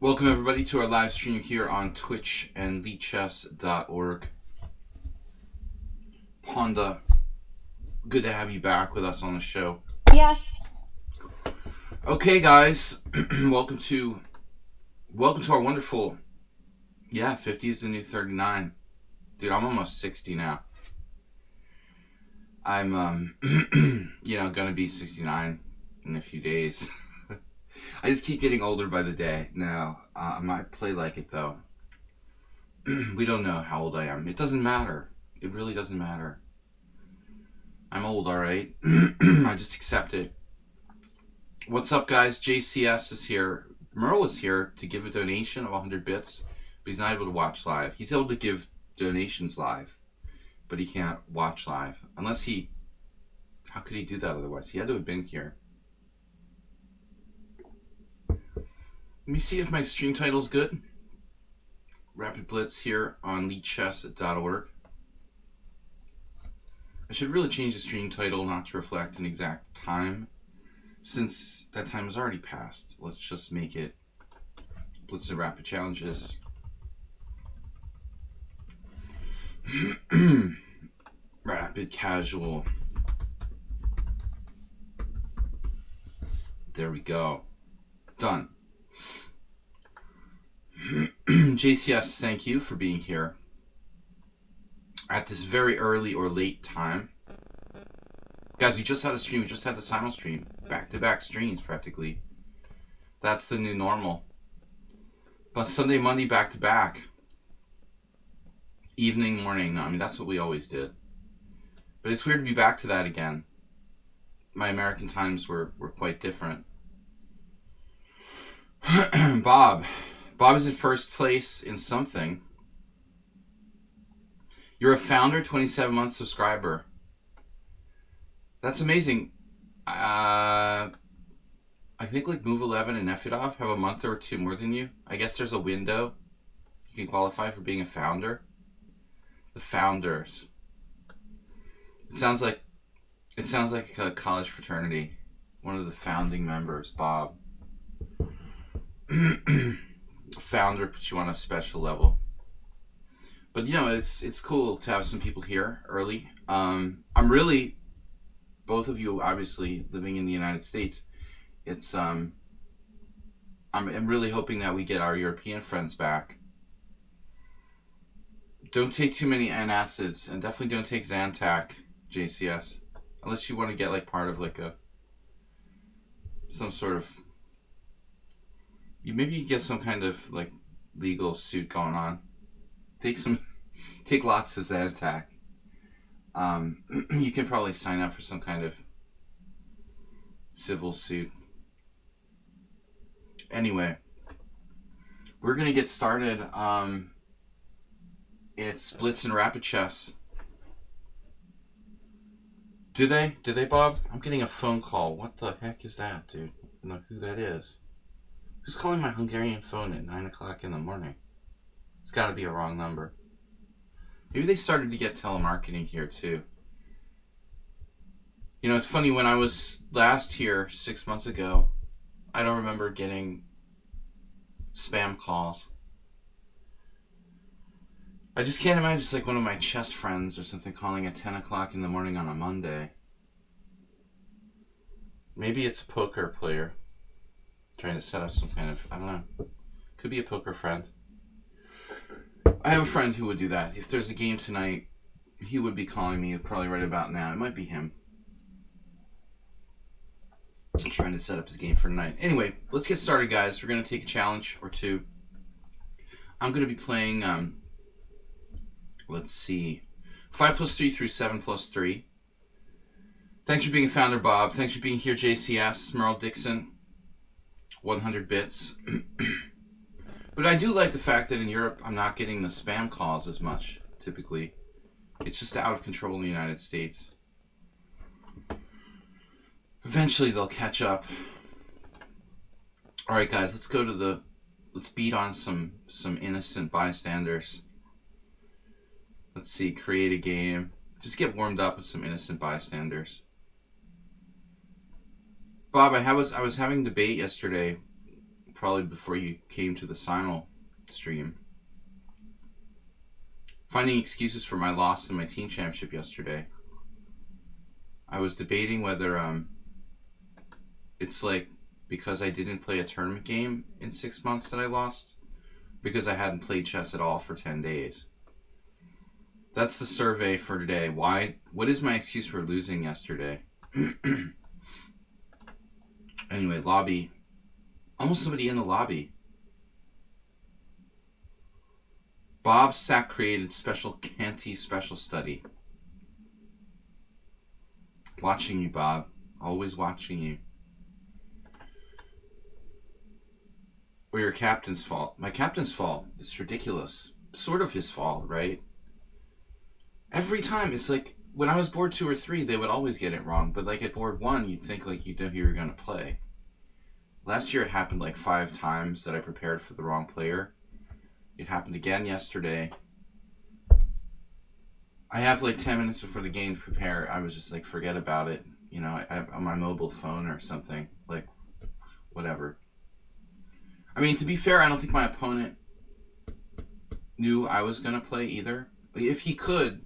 Welcome everybody to our live stream here on Twitch and lichess.org. Ponda, good to have you back with us on the show. Yes. Okay, guys, welcome to our wonderful, 50 is the new 39. Dude, I'm almost 60 now. I'm gonna be 69 in a few days. I just keep getting older by the day. No, I might play like it though. We don't know how old I am. It doesn't matter. It really doesn't matter. I'm old, alright? I just accept it. What's up, guys? JCS is here. Merle is here to give a donation of 100 bits, but he's not able to watch live. He's able to give donations live, but he can't watch live. Unless he... How could he do that otherwise? He had to have been here. Let me see if my stream title's good. Rapid Blitz here on lichess.org. I should really change the stream title not to reflect an exact time, since that time has already passed. Let's just make it Blitz and Rapid Challenges. Rapid Casual. There we go. Done. JCS, thank you for being here at this very early or late time. Guys, we just had a stream. We just had the simul stream. Back-to-back streams, practically. That's the new normal. But Sunday, Monday, back-to-back. Evening, morning. I mean, that's what we always did. But it's weird to be back to that again. My American times were quite different. Bob is in first place in something. You're a founder, 27-month subscriber. That's amazing. I think like Move 11 and Nefedov have a month or two more than you. I guess there's a window you can qualify for being a founder. The founders. It sounds like a college fraternity. One of the founding members, Bob. Founder puts you on a special level. But you know, it's cool to have some people here early. I'm really, both of you obviously living in the United States, it's I'm really hoping that we get our European friends back. Don't take too many antacids, and definitely don't take Zantac, JCS, unless you want to get like part of like some sort of, maybe you get some kind of like legal suit going on. Take lots of Zantac. You can probably sign up for some kind of civil suit. Anyway, we're gonna get started. It's Blitz and Rapid Chess. Do they, Bob? I'm getting a phone call. What the heck is that, dude? I don't know who that is. Who's calling my Hungarian phone at 9 o'clock in the morning? It's got to be a wrong number. Maybe they started to get telemarketing here too. You know, it's funny, when I was last here 6 months ago, I don't remember getting spam calls. I just can't imagine it's like one of my chess friends or something calling at 10 o'clock in the morning on a Monday. Maybe it's a poker player trying to set up some kind of, I don't know. Could be a poker friend. I have a friend who would do that. If there's a game tonight, he would be calling me probably right about now. It might be him. Trying to set up his game for tonight. Anyway, let's get started, guys. We're going to take a challenge or two. I'm going to be playing, let's see, 5+3 through 7+3. Thanks for being a founder, Bob. Thanks for being here, JCS, Merle Dixon. 100 bits. But I do like the fact that in Europe, I'm not getting the spam calls as much, typically. It's just out of control in the United States. Eventually, they'll catch up. Alright, guys, let's beat on some innocent bystanders. Let's see, create a game. Just get warmed up with some innocent bystanders. Bob, I was having debate yesterday probably before you came to the Simul stream. Finding excuses for my loss in my team championship yesterday. I was debating whether it's like because I didn't play a tournament game in 6 months that I lost, because I hadn't played chess at all for 10 days. That's the survey for today. What is my excuse for losing yesterday? Anyway, lobby. Almost somebody in the lobby. Bob Sack created special Canty special study. Watching you, Bob. Always watching you. Or your captain's fault. My captain's fault. It's ridiculous. Sort of his fault, right? Every time, it's like, when I was board 2 or 3, they would always get it wrong. But like at board 1, you'd think like you knew who you were going to play. Last year it happened like 5 times that I prepared for the wrong player. It happened again yesterday. I have like 10 minutes before the game to prepare. I was just like, forget about it. You know, I have on my mobile phone or something. Like, whatever. I mean, to be fair, I don't think my opponent knew I was going to play either. If he could,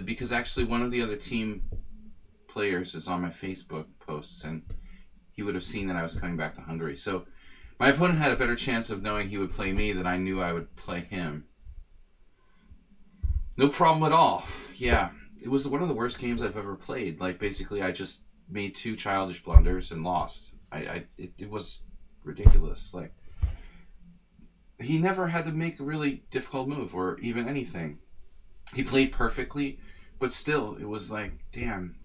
because actually one of the other team players is on my Facebook posts, and he would have seen that I was coming back to Hungary. So my opponent had a better chance of knowing he would play me than I knew I would play him. No problem at all. Yeah, it was one of the worst games I've ever played. Like, basically, I just made 2 childish blunders and lost. It was ridiculous. Like, he never had to make a really difficult move or even anything. He played perfectly, but still, it was like, damn,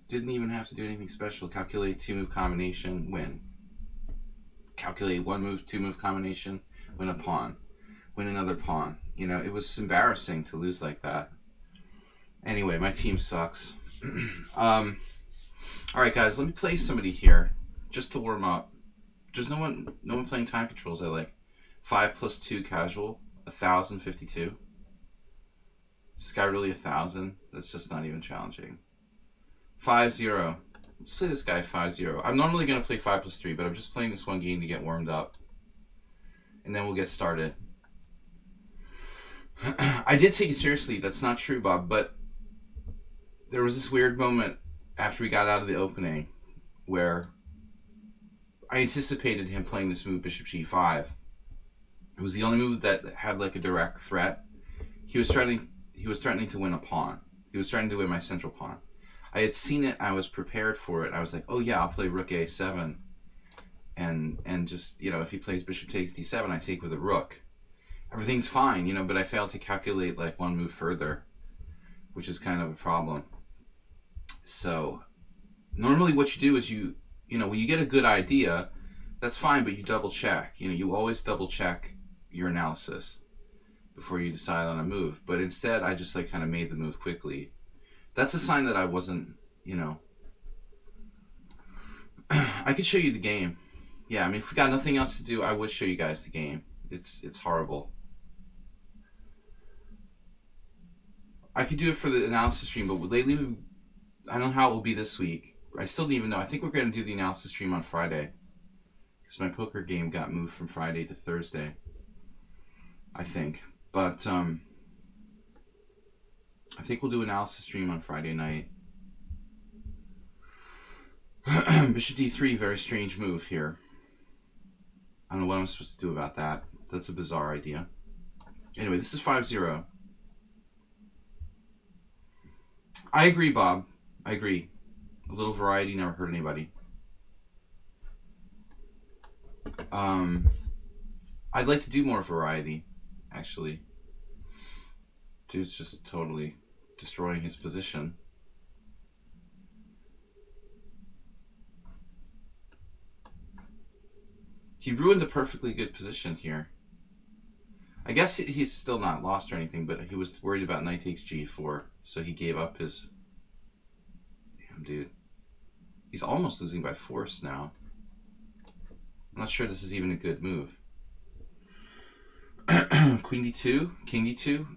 didn't even have to do anything special. Calculate 2-move combination, win. Calculate 1-move, 2-move combination, win a pawn. Win another pawn. You know, it was embarrassing to lose like that. Anyway, my team sucks. Alright guys, let me play somebody here, just to warm up. There's no one playing time controls I like. 5 + 2 casual, 1,052. Is this guy really 1,000? That's just not even challenging. 5-0. Let's play this guy 5-0. I'm normally going to play 5 + 3, but I'm just playing this one game to get warmed up. And then we'll get started. I did take it seriously. That's not true, Bob, but there was this weird moment after we got out of the opening where I anticipated him playing this move, Bishop G5. It was the only move that had like a direct threat. He was threatening to win a pawn. He was threatening to win my central pawn. I had seen it. I was prepared for it. I was like, oh yeah, I'll play rook a7. And just, you know, if he plays bishop takes d7, I take with a rook. Everything's fine, you know, but I failed to calculate like 1 move further, which is kind of a problem. So normally what you do is you know, when you get a good idea, that's fine, but you double check. You know, you always double check your analysis before you decide on a move. But instead, I just like kind of made the move quickly. That's a sign that I wasn't, you know. I could show you the game. Yeah, I mean, if we got nothing else to do, I would show you guys the game. It's horrible. I could do it for the analysis stream, but lately, I don't know how it will be this week. I still don't even know. I think we're going to do the analysis stream on Friday, because my poker game got moved from Friday to Thursday, I think. But I think we'll do an analysis stream on Friday night. Bishop d3, very strange move here. I don't know what I'm supposed to do about that. That's a bizarre idea. Anyway, this is 5-0. I agree, Bob. I agree. A little variety never hurt anybody. I'd like to do more variety, actually. Dude's just totally destroying his position. He ruined a perfectly good position here. I guess he's still not lost or anything, but he was worried about knight takes g4, so he gave up his... Damn, dude. He's almost losing by force now. I'm not sure this is even a good move. Queen d2, king d2.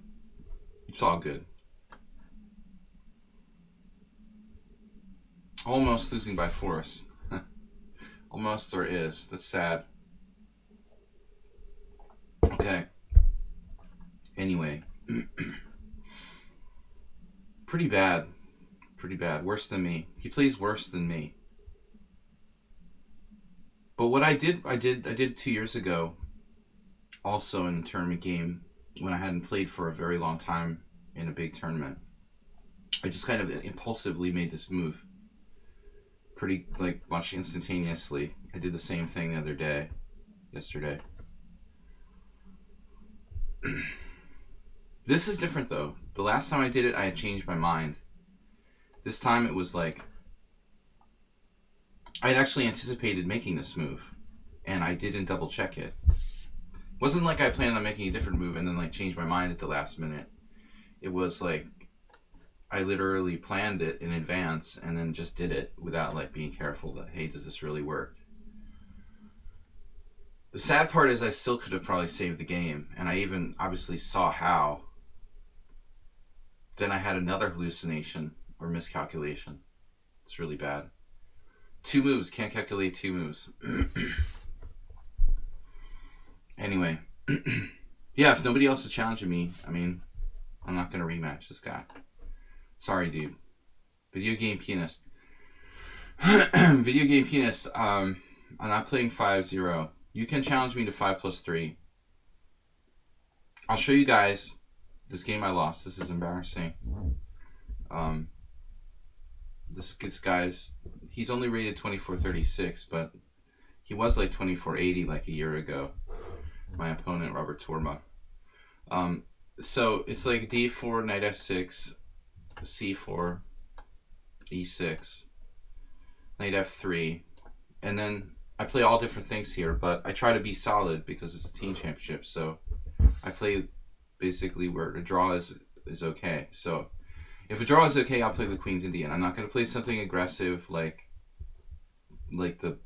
It's all good. Almost losing by force. Almost, or is. That's sad. deck. Anyway. Pretty bad. Pretty bad. Worse than me. He plays worse than me. But what I did 2 years ago, also in a tournament game, when I hadn't played for a very long time in a big tournament. I just kind of impulsively made this move. Pretty, like, much instantaneously. I did the same thing the other day. Yesterday. This is different, though. The last time I did it, I had changed my mind. This time it was like... I had actually anticipated making this move. And I didn't double check it. It wasn't like I planned on making a different move and then, like, changed my mind at the last minute. It was like... I literally planned it in advance and then just did it without, like, being careful that, hey, does this really work? The sad part is I still could have probably saved the game, and I even obviously saw how. Then I had another hallucination or miscalculation. It's really bad. 2 moves, can't calculate 2 moves. Anyway. Yeah, if nobody else is challenging me, I mean, I'm not going to rematch this guy. Sorry, dude. Video game pianist. Video game pianist. I'm not playing 5-0. You can challenge me to 5+3. I'll show you guys this game I lost. This is embarrassing. This guy's... He's only rated 2436, but he was like 2480 like a year ago. My opponent, Robert Torma. So it's like d4, knight f6... c4, e6, knight f3, and then I play all different things here, but I try to be solid because it's a team championship, so I play basically where a draw is okay. So if a draw is okay, I'll play the Queen's Indian. I'm not going to play something aggressive like the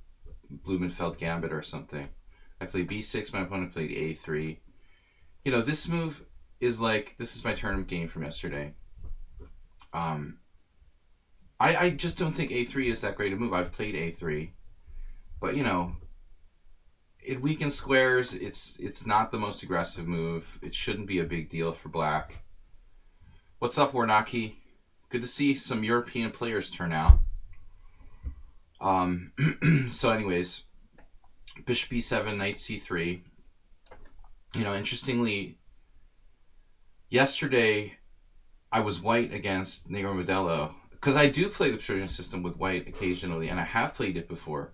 Blumenfeld Gambit or something. I played b6, my opponent played a3. You know, this move is like, this is my tournament game from yesterday. I just don't think a3 is that great a move. I've played a3, but you know, it weakens squares. It's not the most aggressive move. It shouldn't be a big deal for black. What's up, Warnaki? Good to see some European players turn out. So anyways, bishop b7, knight c3. You know, interestingly, yesterday I was white against Negro Modelo, because I do play the Persian system with white occasionally, and I have played it before.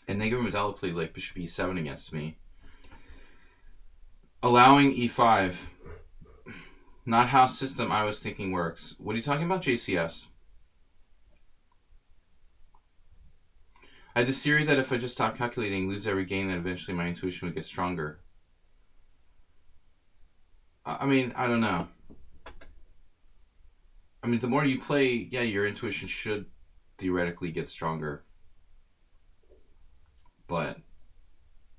And Negro Modelo played like bishop e7 against me, allowing e5. Not how system I was thinking works. What are you talking about, JCS? I had this theory that if I just stop calculating, lose every game, that eventually my intuition would get stronger. I mean, I don't know. I mean, the more you play, yeah, your intuition should theoretically get stronger. But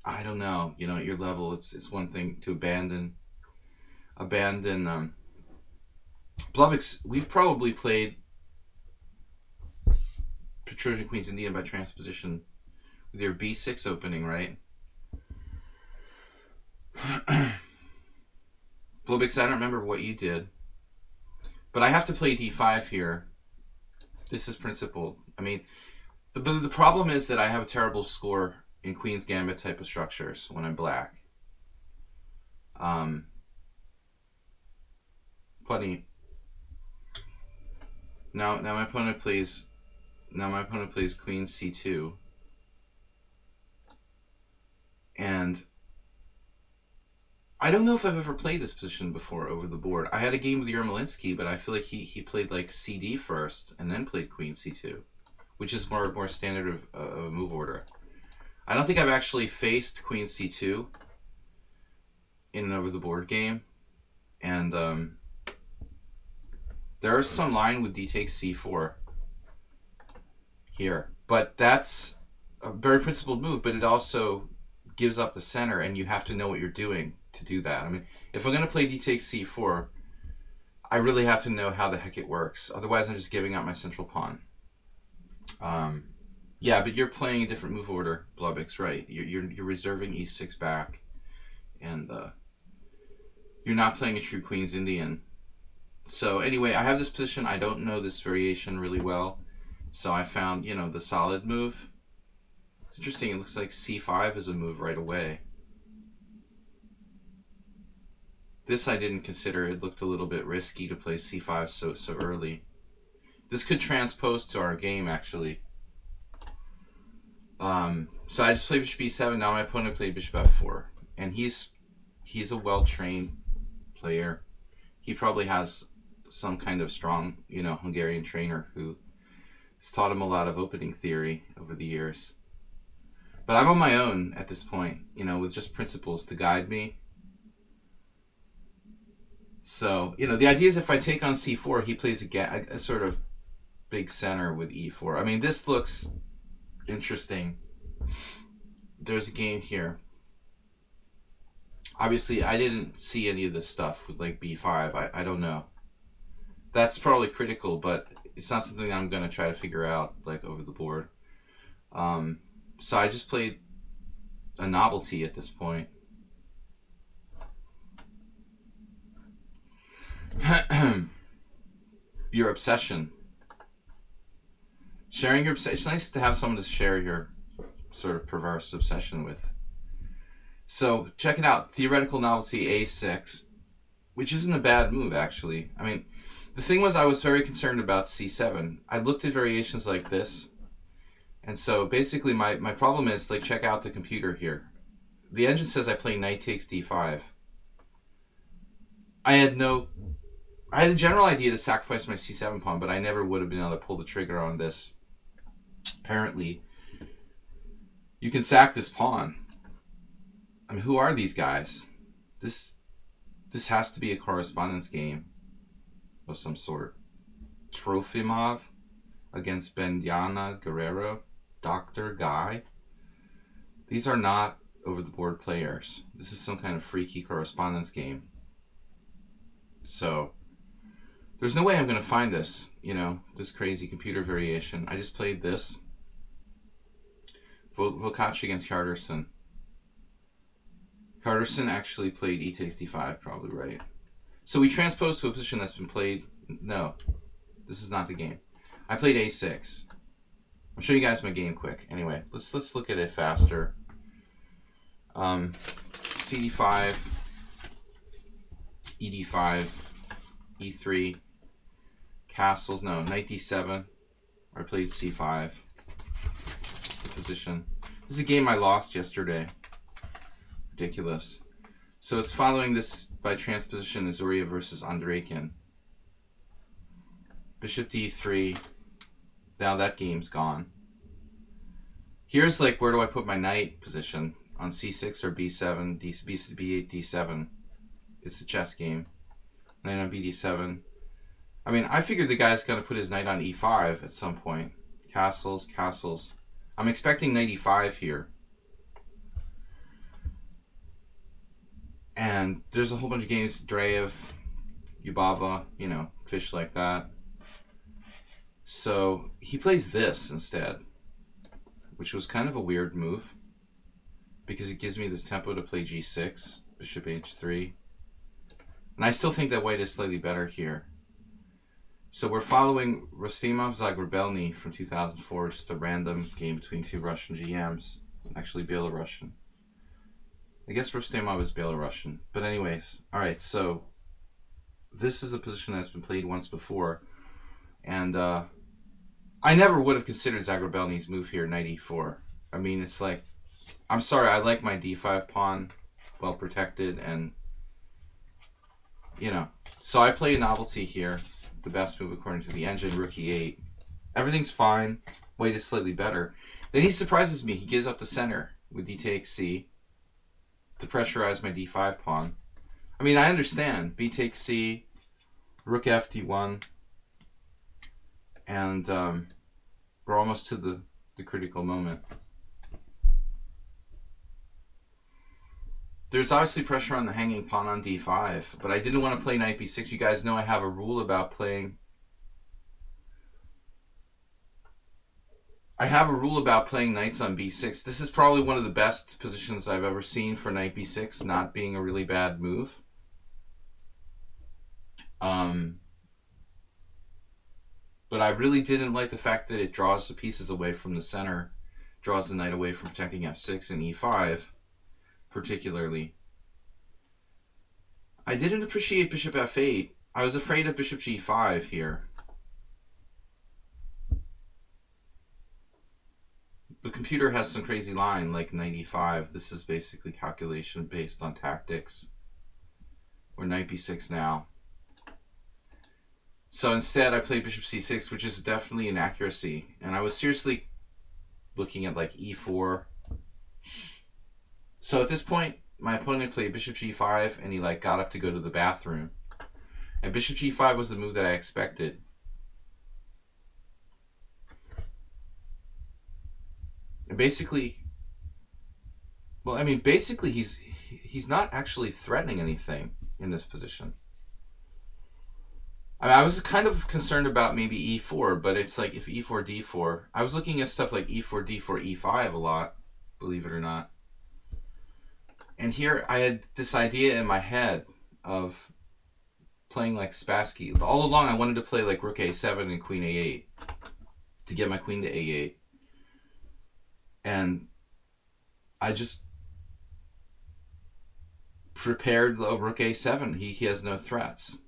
I don't know. You know, at your level, it's one thing to abandon. Blubix, we've probably played Trojan Queen's Indian by transposition with your b6 opening, right? Blubix, I don't remember what you did. But I have to play d5 here. This is principled. I mean, the problem is that I have a terrible score in Queen's Gambit type of structures when I'm black. Funny. Now my opponent plays Queen c2. And I don't know if I've ever played this position before over the board. I had a game with Yermolinsky, but I feel like he played like CD first and then played Queen c2, which is more standard of a move order. I don't think I've actually faced Queen c2 in an over the board game, and there is some line with d takes c4 here, but that's a very principled move. But it also gives up the center, and you have to know what you're doing to do that. I mean, if I'm going to play d takes c4, I really have to know how the heck it works. Otherwise, I'm just giving up my central pawn. Yeah, but you're playing a different move order, Blubix, right? You're reserving e6 back. and you're not playing a true Queen's Indian. So anyway, I have this position. I don't know this variation really well, so I found, you know, the solid move. It's interesting. It looks like c5 is a move right away. This I didn't consider. It looked a little bit risky to play c5 so early. This could transpose to our game, actually. So I just played bishop b7. Now my opponent played bishop f4, and he's a well-trained player. He probably has some kind of strong, you know, Hungarian trainer who has taught him a lot of opening theory over the years. But I'm on my own at this point, you know, with just principles to guide me. So, you know, the idea is if I take on c4, he plays a sort of big center with e4. I mean, this looks interesting. There's a game here. Obviously, I didn't see any of this stuff with like b5. I don't know. That's probably critical, but it's not something I'm going to try to figure out like over the board. So I just played a novelty at this point. Your obsession. Sharing your obsession. It's nice to have someone to share your sort of perverse obsession with. So check it out. Theoretical novelty a6, which isn't a bad move, actually. I mean, the thing was I was very concerned about c7. I looked at variations like this. And so basically my problem is, like, check out the computer here. The engine says I play knight takes d5. I had a general idea to sacrifice my c7 pawn, but I never would have been able to pull the trigger on this. Apparently, you can sack this pawn. I mean, who are these guys? This has to be a correspondence game of some sort. Trofimov against Bendiana Guerrero, Dr. Guy. These are not over-the-board players. This is some kind of freaky correspondence game. So there's no way I'm going to find this, you know, this crazy computer variation. I just played this. Volkac against Hjartarson. Hjartarson actually played e takes d5, probably right. So we transposed to a position that's been played. No, this is not the game. I played a6. I'll show you guys my game quick. Anyway, let's look at it faster. cd5, ed5, e3, castles. No, knight d7. I played c5. That's the position. This is a game I lost yesterday. Ridiculous. So it's following this by transposition, Azuria versus Andreikin. Bishop d3. Now that game's gone. Here's like, where do I put my knight position? On c6 or b7, b8, d7. It's a chess game. Knight on bd7. I mean, I figured the guy's going to put his knight on e5 at some point. Castles, castles. I'm expecting knight e5 here. And there's a whole bunch of games, Dreyev, Yubava, you know, fish like that. So he plays this instead, which was kind of a weird move because it gives me this tempo to play g6, bishop h3. And I still think that white is slightly better here. So we're following Rostimov Zagrabelny from 2004, just a random game between two Russian GMs, actually Belarusian. I guess Rostimov is Belarusian. But anyways, alright, so this is a position that's been played once before. And I never would have considered Zagrabelny's move here, knight e4. I mean, it's like, I'm sorry, I like my d5 pawn, well protected, and, you know. So I play a novelty here, the best move according to the engine, rook e8. Everything's fine, white is slightly better. Then he surprises me, he gives up the center with d takes c to pressurize my d5 pawn. I mean, I understand, b takes c, rook f d1, and we're almost to the critical moment. There's obviously pressure on the hanging pawn on d5, but I didn't want to play knight b6. You guys know I have a rule about playing I have a rule about playing knights on b6. This is probably one of the best positions I've ever seen for knight b6, not being a really bad move. But I really didn't like the fact that it draws the pieces away from the center, draws the knight away from protecting f6 and e5, particularly. I didn't appreciate bishop f8. I was afraid of bishop g5 here. The computer has some crazy line like knight e5. This is basically calculation based on tactics. Or knight b6 now. So instead I played bishop c6, which is definitely an accuracy. And I was seriously looking at like e4. So at this point, my opponent played bishop g5 and he like got up to go to the bathroom. And bishop g5 was the move that I expected. And basically, well, I mean, basically he's not actually threatening anything in this position. I mean, I was kind of concerned about maybe e4, but it's like if e4, d4. I was looking at stuff like e4, d4, e5 a lot, believe it or not. And here I had this idea in my head of playing like Spassky. All along I wanted to play like rook a7 and queen a8 to get my queen to a8. And I just prepared rook a7. He has no threats.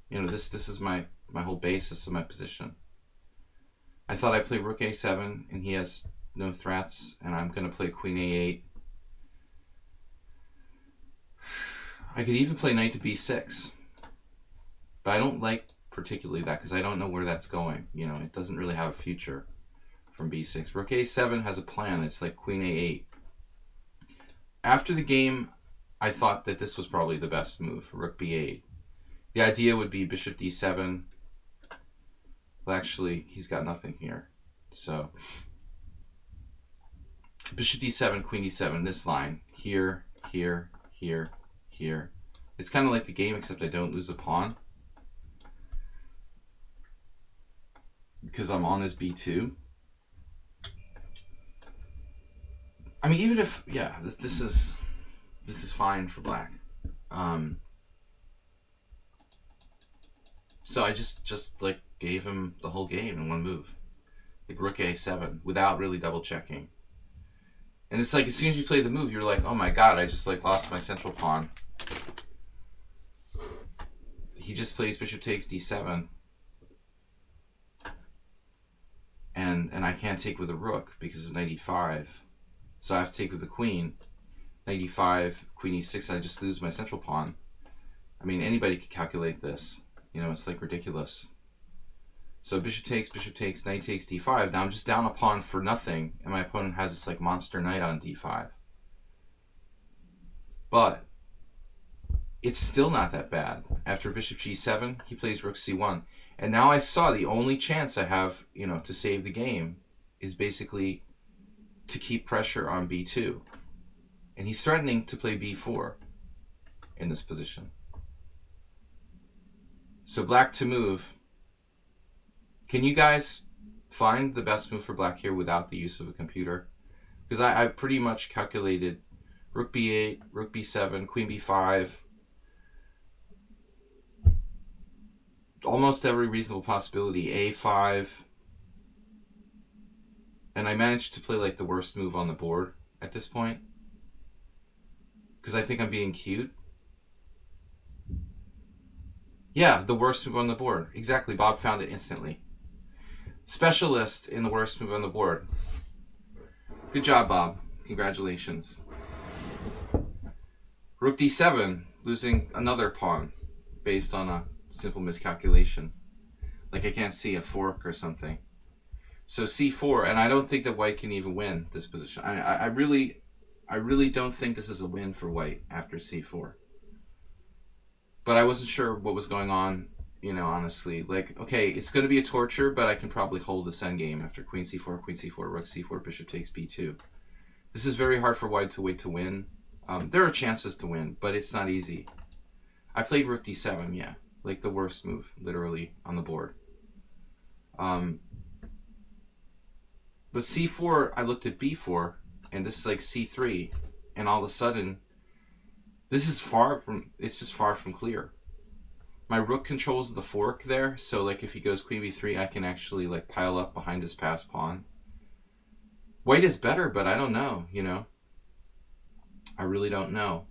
You know, this is my whole basis of my position. I thought I'd play rook a7 and he has no threats, and I'm going to play queen a8. I could even play knight to b6. But I don't like particularly that because I don't know where that's going. You know, it doesn't really have a future from b6. Rook a7 has a plan. It's like queen a8. After the game, I thought that this was probably the best move, rook b8. The idea would be bishop d7. Well, actually, he's got nothing here. So, bishop d7, queen d7, this line. Here, here, here, here. It's kind of like the game, except I don't lose a pawn. Because I'm on his b2. I mean, even if, yeah, this is fine for black. So I just like gave him the whole game in one move. Like rook a7 without really double checking. And it's like as soon as you play the move, you're like, oh my god, I just like lost my central pawn. He just plays bishop takes d7. And I can't take with a rook because of knight e5. So I have to take with the queen. Knight e5, queen e6, I just lose my central pawn. I mean, anybody could calculate this. You know, it's like ridiculous. So bishop takes, knight takes d5. Now I'm just down a pawn for nothing, and my opponent has this like monster knight on d5. But it's still not that bad. After bishop g7, he plays rook c1. And now I saw the only chance I have, you know, to save the game is basically to keep pressure on b2. And he's threatening to play b4 in this position. So black to move. Can you guys find the best move for black here without the use of a computer? Because I pretty much calculated rook b8, rook b7, queen b5. Almost every reasonable possibility. a5. And I managed to play like the worst move on the board at this point. Because I think I'm being cute. Yeah, the worst move on the board. Exactly, Bob found it instantly. Specialist in the worst move on the board. Good job, Bob. Congratulations. Rook d7, losing another pawn based on a simple miscalculation. Like I can't see a fork or something. So c4, and I don't think that white can even win this position. I really don't think this is a win for white after c4. But I wasn't sure what was going on, you know, honestly. Like, okay, it's going to be a torture, but I can probably hold this endgame after queen c4, rook c4, bishop takes b2. This is very hard for white to win. There are chances to win, but it's not easy. I played rook d7, yeah. Like the worst move, literally, on the board. But c4, I looked at b4, and this is like c3, and all of a sudden, this is it's just far from clear. My rook controls the fork there, so like if he goes queen b3, I can actually like pile up behind his passed pawn. White is better, but I don't know, you know. I really don't know.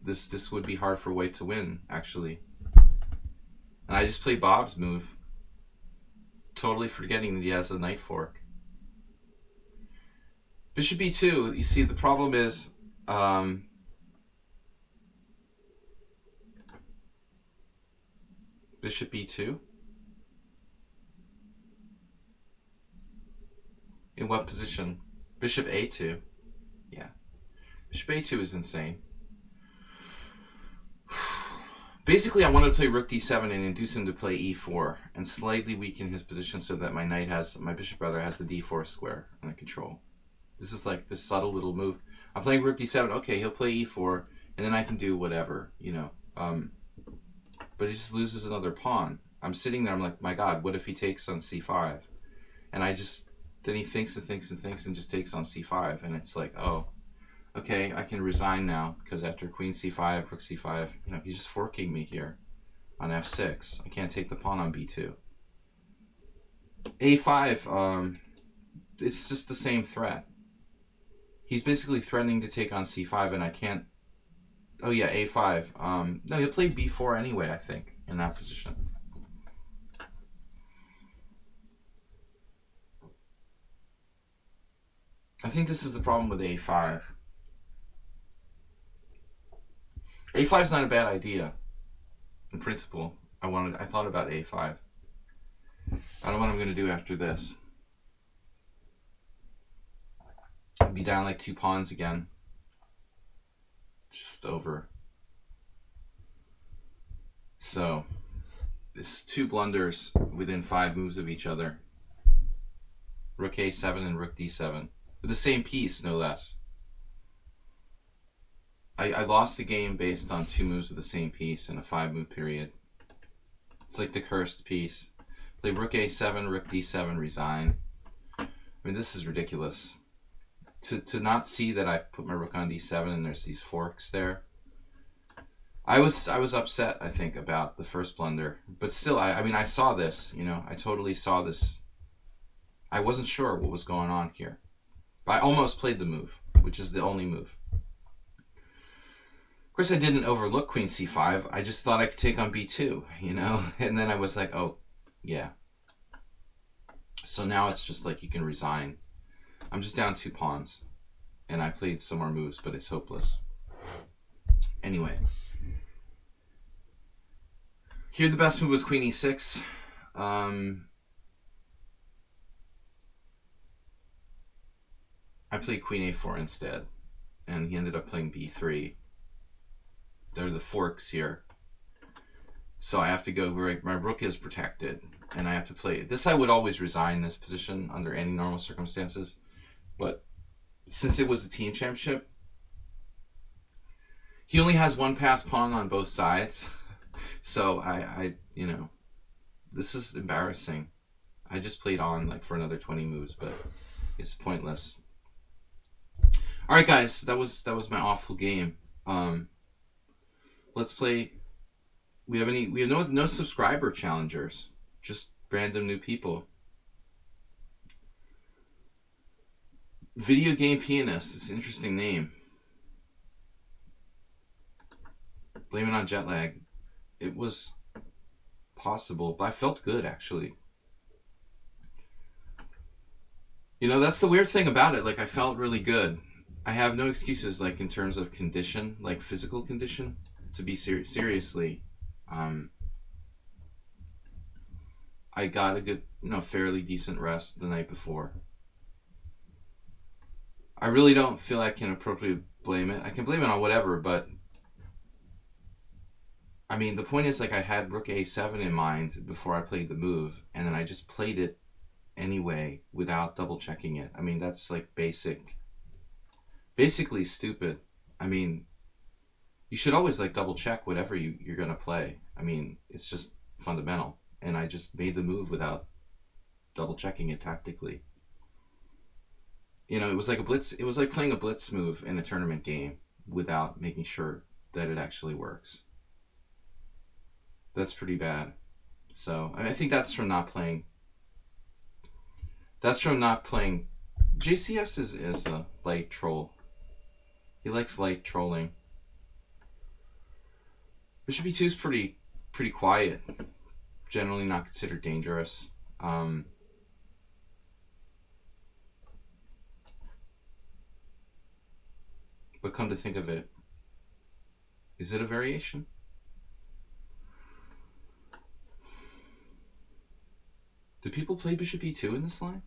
This would be hard for white to win, actually. And I just play Bob's move, totally forgetting that he has a knight fork. Bishop b2, you see, the problem is, Bishop b2? In what position? Bishop a2. Yeah. Bishop a2 is insane. Basically, I wanted to play rook d7 and induce him to play e4 and slightly weaken his position so that my bishop rather has the d4 square under control. This is like this subtle little move. I'm playing rook d7. Okay, he'll play e4, and then I can do whatever, you know. But he just loses another pawn. I'm sitting there, I'm like, my God, what if he takes on c5? And then he thinks and thinks and thinks and just takes on c5. And it's like, oh, okay, I can resign now, because after queen c5, rook c5, you know, he's just forking me here on f6. I can't take the pawn on b2. a5, it's just the same threat. He's basically threatening to take on c5, and I can't. Oh yeah, a5. No, he'll play b4 anyway, I think, in that position. I think this is the problem with a5. a5 is not a bad idea, in principle. I thought about a5. I don't know what I'm going to do after this. I'll be down like 2 pawns again. It's just over. So, it's 2 blunders within 5 moves of each other. Rook a7 and rook d7. With the same piece, no less. I lost the game based on 2 moves with the same piece in a 5-move period. It's like the cursed piece. Play rook a7, rook d7, resign. I mean, this is ridiculous. To not see that I put my rook on d7 and there's these forks there. I was upset, I think, about the first blunder. But still, I mean, I saw this, you know. I totally saw this. I wasn't sure what was going on here. But I almost played the move, which is the only move. Of course, I didn't overlook queen c5. I just thought I could take on b2, you know? And then I was like, oh, yeah. So now it's just like you can resign. I'm just down 2 pawns. And I played some more moves, but it's hopeless. Anyway. Here the best move was queen e6. I played queen a4 instead. And he ended up playing b3. There are the forks here. So I have to go where my rook is protected. And I have to play. This I would always resign this position under any normal circumstances. But since it was a team championship, he only has 1 passed pawn on both sides. So I you know, this is embarrassing. I just played on like for another 20 moves, but it's pointless. All right, guys, that was my awful game. Let's play. We have no subscriber challengers, just random new people. Video game pianist. It's an interesting name. Blame it on jet lag. It was possible, but I felt good actually. You know, that's the weird thing about it. Like, I felt really good. I have no excuses, like, in terms of condition, like physical condition, to be seriously. I got a good, you know, fairly decent rest the night before. I really don't feel I can appropriately blame it. I can blame it on whatever, but I mean, the point is, like, I had rook a7 in mind before I played the move, and then I just played it anyway without double checking it. I mean, that's like basically stupid. I mean, you should always like double check whatever you're gonna play. I mean, it's just fundamental. And I just made the move without double checking it tactically. You know, it was like a blitz. It was like playing a blitz move in a tournament game without making sure that it actually works. That's pretty bad. So I think that's from not playing. That's from not playing. JCS is a light troll. He likes light trolling. Bishop E2 is pretty quiet. Generally not considered dangerous. But come to think of it, is it a variation? Do people play Bishop E2 in this line?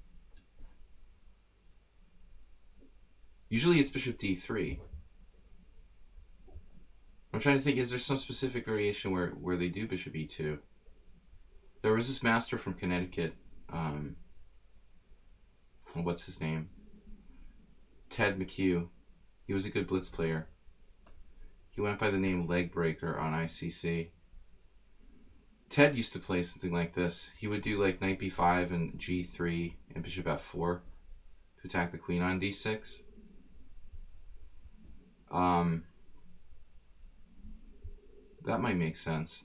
Usually it's Bishop D3. I'm trying to think, is there some specific variation where they do Bishop E2? There was this master from Connecticut, what's his name? Ted McHugh. He was a good blitz player. He went by the name Legbreaker on ICC. Ted used to play something like this. He would do like knight b5 and g3 and bishop f4 to attack the queen on d6. That might make sense.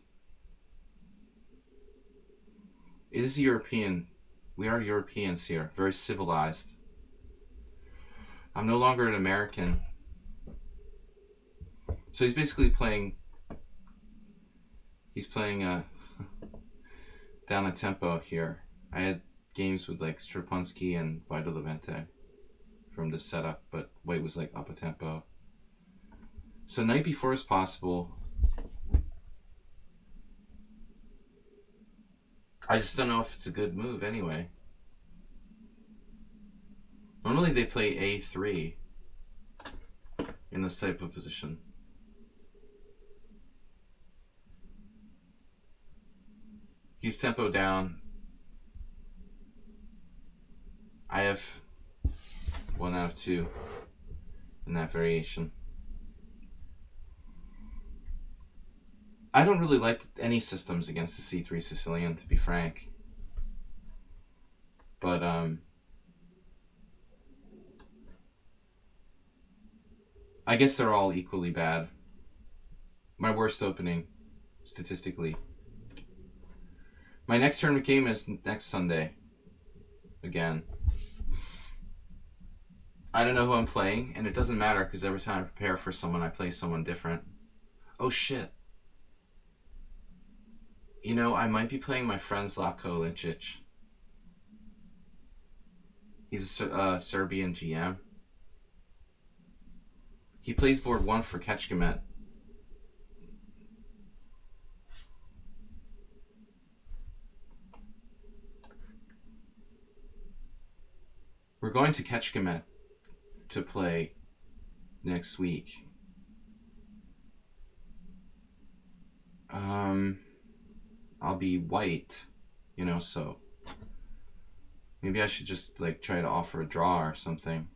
It is European. We are Europeans here. Very civilized. I'm no longer an American. So he's basically playing... He's playing down a tempo here. I had games with like Strapunski and Vito Levente from this setup, but White was like up a tempo. So knight b4 is possible. I just don't know if it's a good move anyway. Normally they play a3 in this type of position. He's tempo down. I have 1 out of 2 in that variation. I don't really like any systems against the C3 Sicilian, to be frank. But I guess they're all equally bad. My worst opening, statistically. My next tournament game is next Sunday. Again. I don't know who I'm playing, and it doesn't matter because every time I prepare for someone, I play someone different. Oh shit. You know, I might be playing my friend Zlatko Linčić. He's a Serbian GM. He plays board 1 for Kecskemét. We're going to Kecskemét to play next week. I'll be white, you know, so maybe I should just like try to offer a draw or something.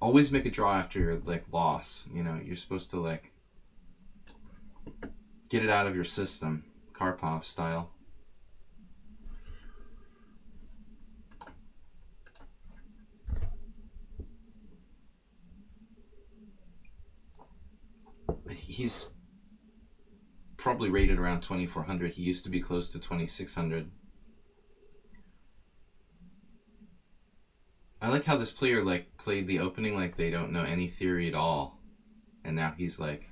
Always make a draw after your like loss, you know, you're supposed to like get it out of your system, Karpov style. He's probably rated around 2400. He used to be close to 2600. I like how this player like played the opening like they don't know any theory at all, and now he's like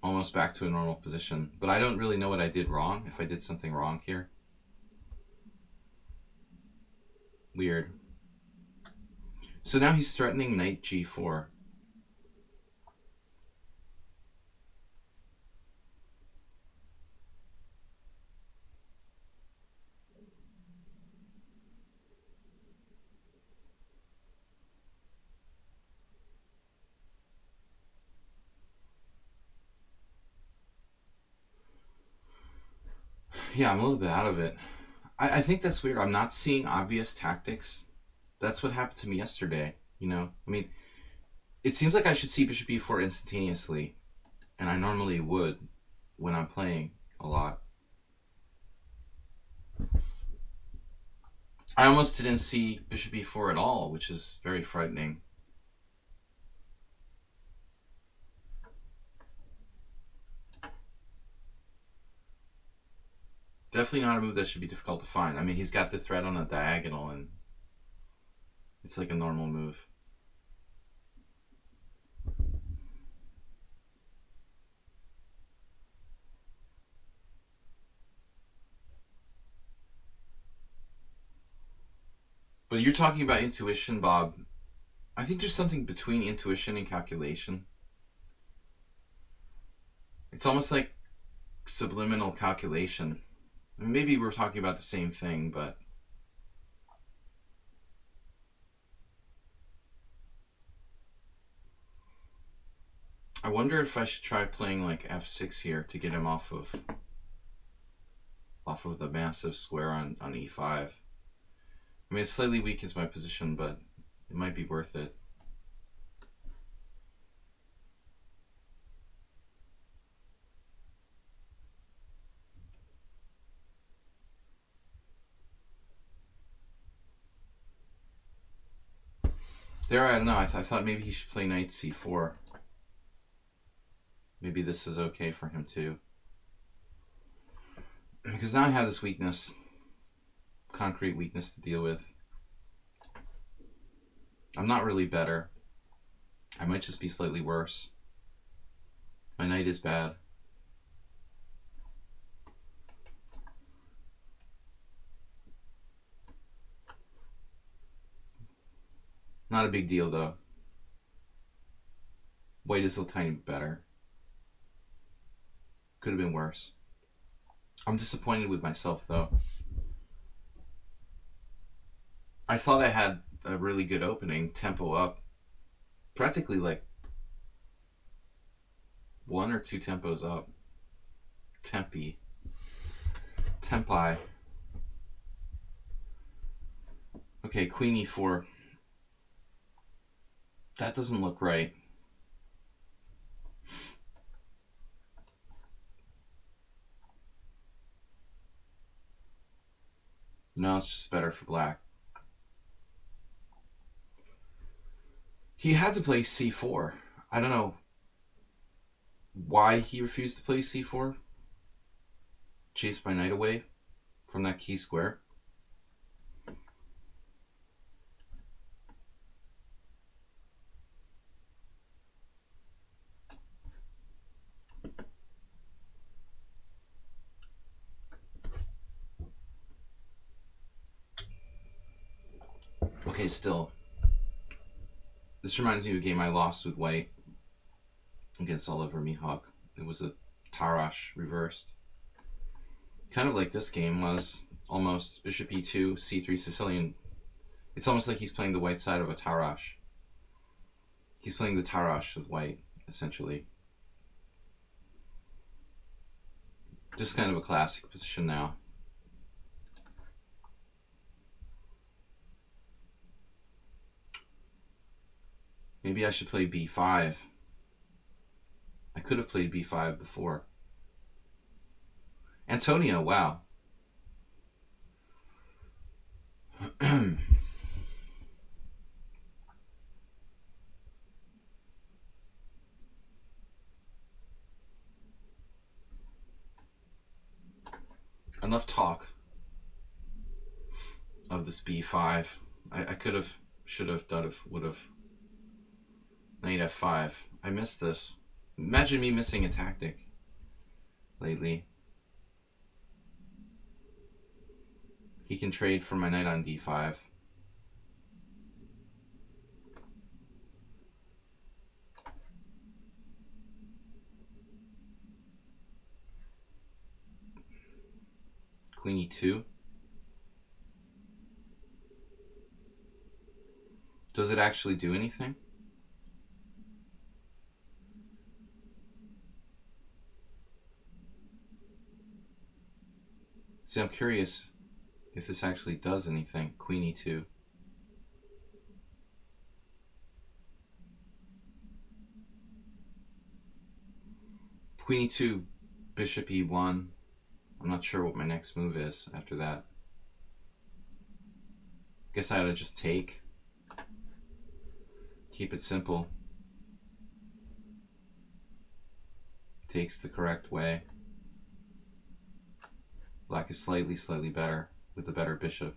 almost back to a normal position. But I don't really know what I did wrong, if I did something wrong here. Weird. So now he's threatening knight g4. Yeah, I'm a little bit out of it. I think that's weird. I'm not seeing obvious tactics. That's what happened to me yesterday, you know? I mean, it seems like I should see bishop e4 instantaneously, and I normally would when I'm playing a lot. I almost didn't see bishop e4 at all, which is very frightening. Definitely not a move that should be difficult to find. I mean, he's got the threat on a diagonal, and it's like a normal move. But you're talking about intuition, Bob. I think there's something between intuition and calculation. It's almost like subliminal calculation. Maybe we're talking about the same thing, but I wonder if I should try playing like f6 here to get him off of the massive square on e5. I mean, it slightly weakens my position, but it might be worth it. There, I don't know. I thought maybe he should play knight c4. Maybe this is okay for him too. Because now I have this weakness, concrete weakness to deal with. I'm not really better. I might just be slightly worse. My knight is bad. Not a big deal though. White is a tiny bit better. Could have been worse. I'm disappointed with myself though. I thought I had a really good opening, tempo up. Practically like 1 or 2 tempos up. Tempi. Okay, queen e4. That doesn't look right. No, it's just better for black. He had to play c4. I don't know why he refused to play c4. Chase my knight away from that key square. Okay, still. This reminds me of a game I lost with white against Oliver Mihawk. It was a Tarash reversed. Kind of like this game was, almost. Bishop e2, c3 Sicilian. It's almost like he's playing the white side of a Tarash. He's playing the Tarash with white, essentially. Just kind of a classic position now. Maybe I should play b5. I could have played b5 before. Antonio, wow. Enough talk of this b5. I could have, should have, would have. Knight f5. I missed this. Imagine me missing a tactic lately. He can trade for my knight on d5. Queen e2. Does it actually do anything? See, I'm curious if this actually does anything. Queen e2. Queen e2, bishop e1. I'm not sure what my next move is after that. Guess I ought to just take. Keep it simple. Takes the correct way. Black is slightly better with the better bishop.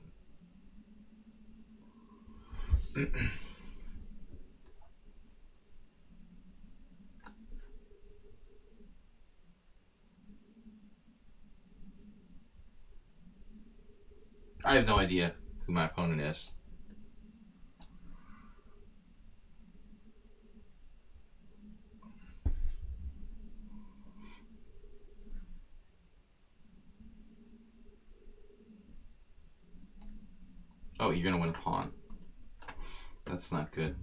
I have no idea who my opponent is. Oh, you're gonna win a pawn. That's not good.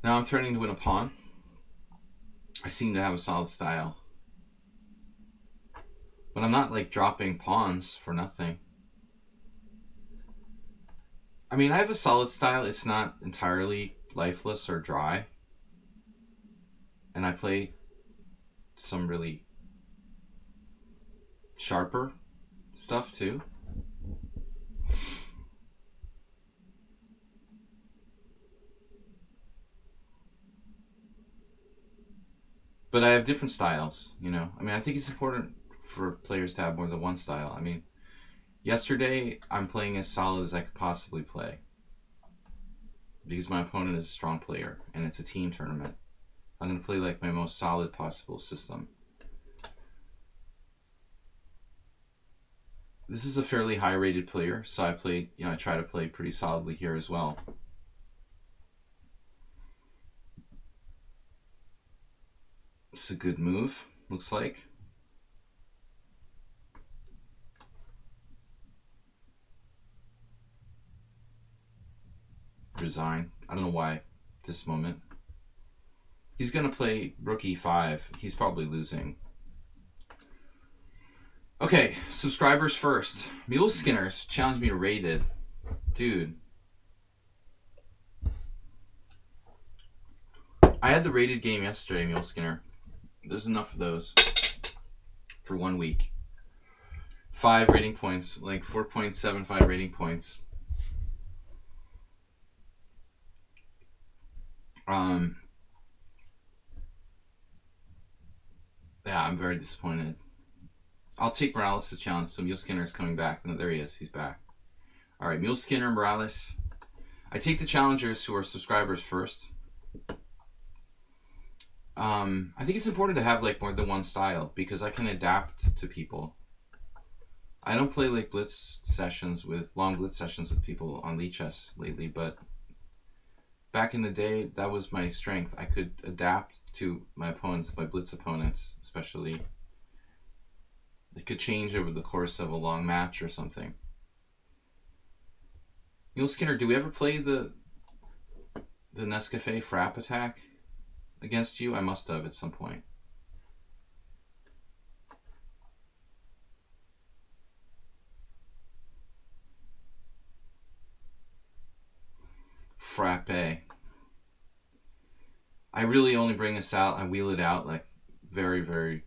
Now I'm threatening to win a pawn. I seem to have a solid style. But I'm not like dropping pawns for nothing. I mean, I have a solid style. It's not entirely lifeless or dry. And I play some really sharper stuff too. But I have different styles, you know. I mean, I think it's important for players to have more than one style. I mean, yesterday I'm playing as solid as I could possibly play. Because my opponent is a strong player and it's a team tournament. I'm going to play like my most solid possible system. This is a fairly high rated player, so I try to play pretty solidly here as well. It's a good move, looks like. Resign. I don't know why this moment. He's going to play rook e5. He's probably losing. Okay, subscribers first. Mule Skinners challenged me to rated. Dude. I had the rated game yesterday, Mule Skinner. There's enough of those for 1 week. 5 rating points, like 4.75 rating points. Yeah, I'm very disappointed. I'll take Morales' challenge, so Mule Skinner is coming back. No, there he is. He's back. All right, Mule Skinner, Morales. I take the challengers who are subscribers first. I think it's important to have like more than one style because I can adapt to people. I don't play like long blitz sessions with people on lichess lately, but back in the day, that was my strength. I could adapt to my opponents, my blitz opponents, especially. It could change over the course of a long match or something. Mule Skinner, do we ever play the Nescafe Frap attack against you? I must have at some point. Frappe. I really only bring this out, I wheel it out like very, very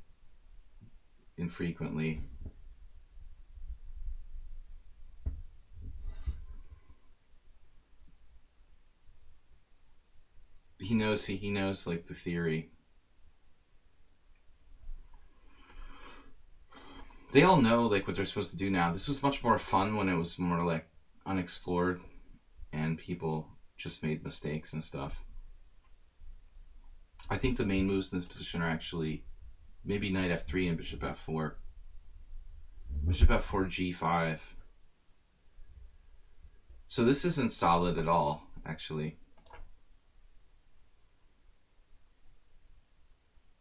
infrequently. He knows like the theory. They all know like what they're supposed to do now. This was much more fun when it was more like unexplored and people just made mistakes and stuff. I think the main moves in this position are actually maybe knight f3 and bishop f4. Bishop f4, g5. So this isn't solid at all, actually.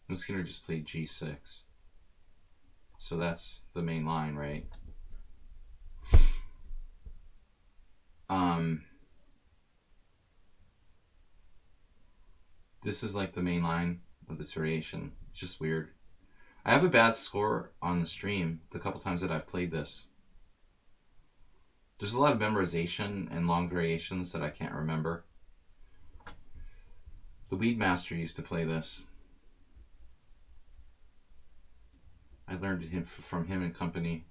I'm just going to just play g6. So that's the main line, right? This is like the main line of this variation. It's just weird. I have a bad score on the stream the couple times that I've played this. There's a lot of memorization and long variations that I can't remember. The Weed Master used to play this. I learned it from him and company.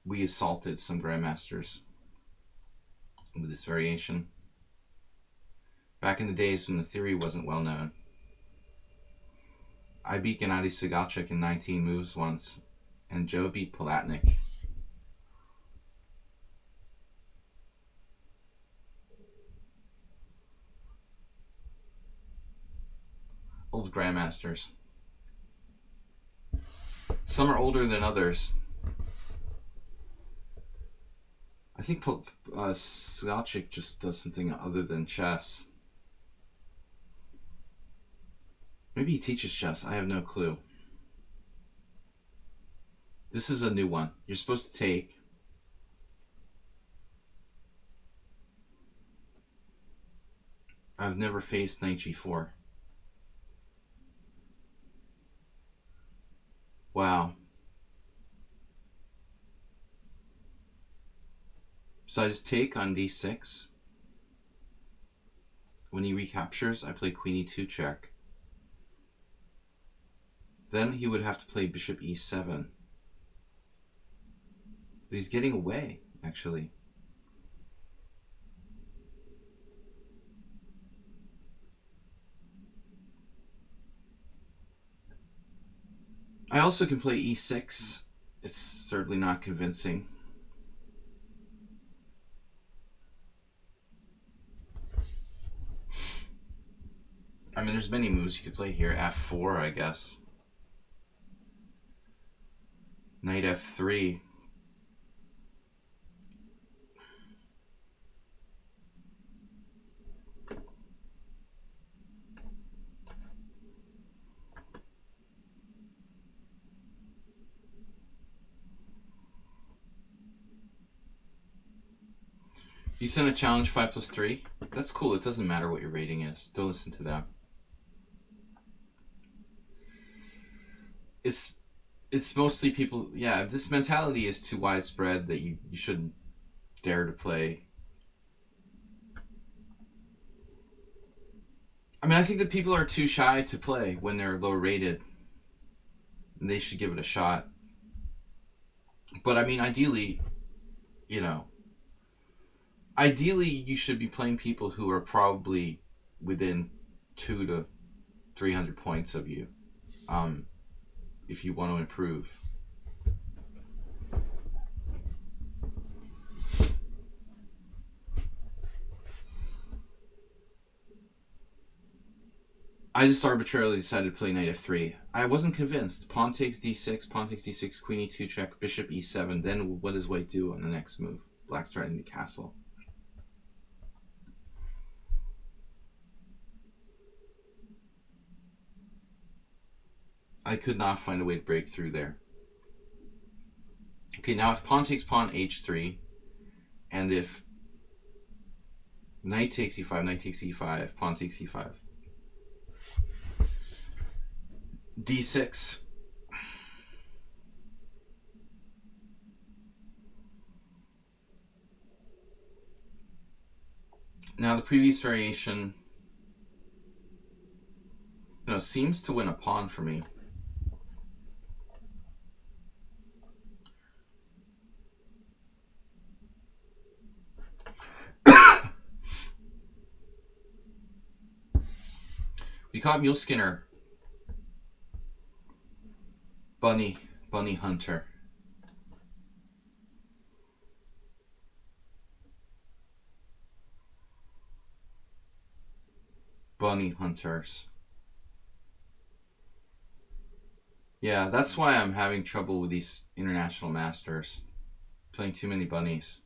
We assaulted some grandmasters with this variation. Back in the days when the theory wasn't well known. I beat Gennady Sladgie in 19 moves once, and Joe beat Palatnik. Old grandmasters. Some are older than others. I think Sladgie just does something other than chess. Maybe he teaches chess. I have no clue. This is a new one. You're supposed to take. I've never faced knight g4. Wow. So I just take on d6. When he recaptures, I play queen e2 check. Then he would have to play bishop e7. But he's getting away, actually. I also can play e6. It's certainly not convincing. I mean, there's many moves you could play here. f4, I guess. Knight f3. You send a challenge 5+3. That's cool. It doesn't matter what your rating is. Don't listen to them. It's mostly people. Yeah, this mentality is too widespread that you shouldn't dare to play. I mean, I think that people are too shy to play when they're low rated. And they should give it a shot. But I mean, ideally, you know, ideally you should be playing people who are probably within 200 to 300 points of you, if you want to improve. I just arbitrarily decided to play knight f3. I wasn't convinced. Pawn takes d6, pawn takes d6, queen e2 check, bishop e7. Then what does white do on the next move? Black's threatening the castle. I could not find a way to break through there. Okay, now if pawn takes pawn h3, and if knight takes e5, knight takes e5, pawn takes e5. d6. Now the previous variation, seems to win a pawn for me. We caught Mule Skinner. Bunny Hunter. Bunny Hunters. Yeah, that's why I'm having trouble with these international masters. Playing too many bunnies.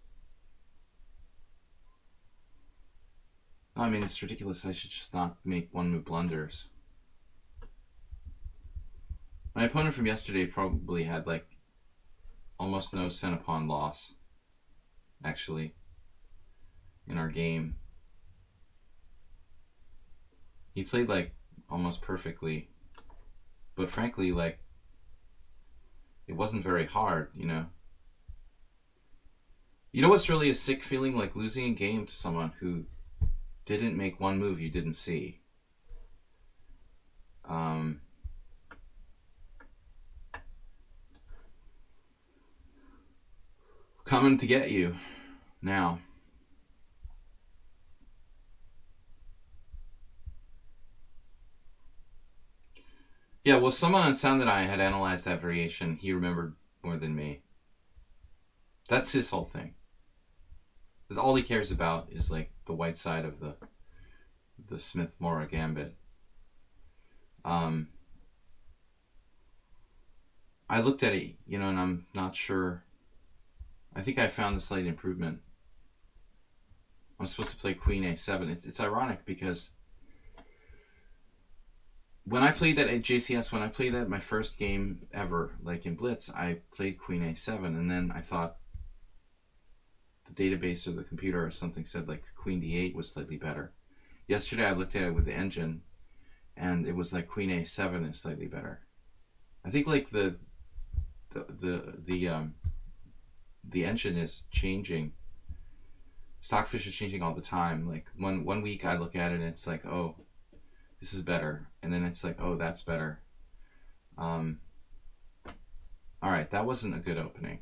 I mean, it's ridiculous. I should just not make one-move blunders. My opponent from yesterday probably had like almost no center pawn loss, actually, in our game. He played like almost perfectly, but frankly, like, it wasn't very hard, you know. You know what's really a sick feeling? Like losing a game to someone who didn't make one move you didn't see. Coming to get you now. Yeah, well, someone on Sound and I had analyzed that variation. He remembered more than me. That's his whole thing. Because all he cares about is like the white side of the Smith-Morra gambit. I looked at it, you know, and I'm not sure. I think I found a slight improvement. I'm supposed to play Queen A7. It's ironic because when I played that at JCS, when I played that my first game ever, like in Blitz, I played Queen A7, and then I thought the database or the computer or something said like Queen D8 was slightly better. Yesterday I looked at it with the engine, and it was like Queen A7 is slightly better. I think like the engine is changing. Stockfish is changing all the time. Like one week I look at it and it's like, oh, this is better, and then it's like, oh, that's better. All right, that wasn't a good opening.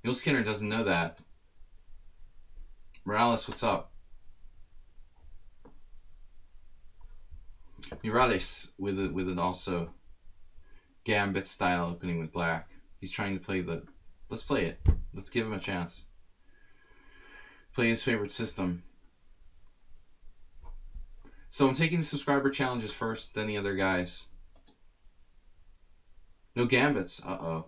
Neil Skinner doesn't know that. Morales, what's up? Mirades with an also gambit style opening with black. He's trying to play the. Let's play it. Let's give him a chance. Play his favorite system. So I'm taking the subscriber challenges first, then the other guys. No gambits. Uh-oh.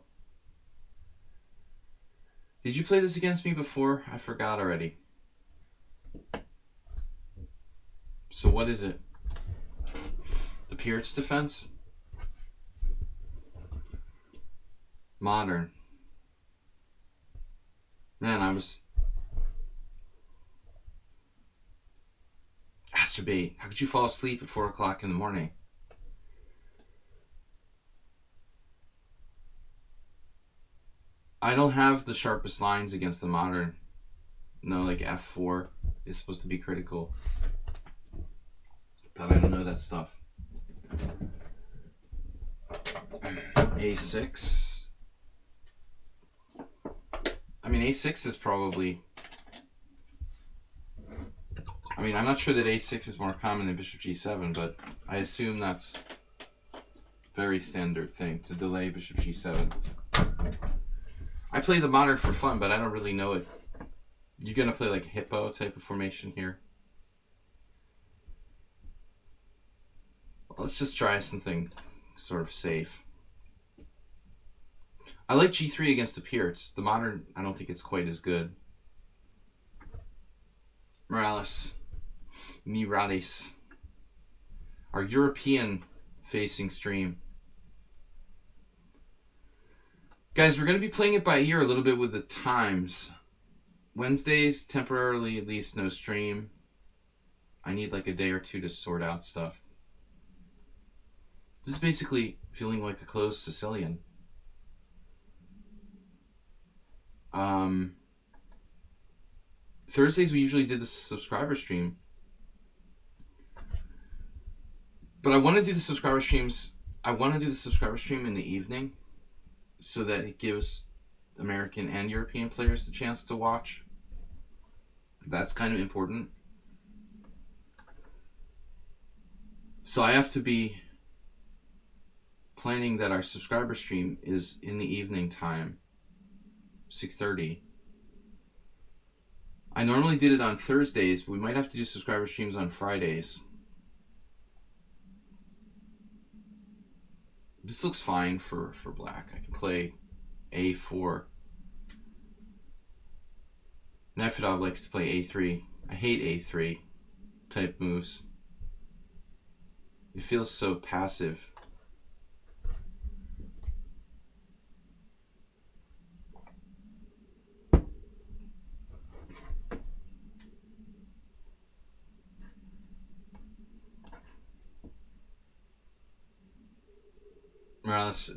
Did you play this against me before? I forgot already. So what is it? The Pirates defense? Modern. Man, I was... Masturbate. How could you fall asleep at 4 o'clock in the morning? I don't have the sharpest lines against the modern. No, like F4 is supposed to be critical. But I don't know that stuff. A6. I mean, A6 is probably... I mean, I'm not sure that A6 is more common than Bishop G7, but I assume that's a very standard thing to delay Bishop G7. I play the modern for fun, but I don't really know it. You're going to play like a hippo type of formation here? Well, let's just try something sort of safe. I like G3 against the Pirates. The modern, I don't think it's quite as good. Morales. Mirades. Our European-facing stream. Guys, we're going to be playing it by ear a little bit with the times. Wednesdays, temporarily at least, no stream. I need like a day or two to sort out stuff. This is basically feeling like a closed Sicilian. Thursdays we usually did the subscriber stream. But I want to do the subscriber streams. I want to do the subscriber stream in the evening so that it gives American and European players the chance to watch. That's kind of important. So I have to be planning that our subscriber stream is in the evening time, 6:30. I normally did it on Thursdays, but we might have to do subscriber streams on Fridays. This looks fine for black. I can play A4. Nefedov likes to play A3. I hate A3 type moves. It feels so passive.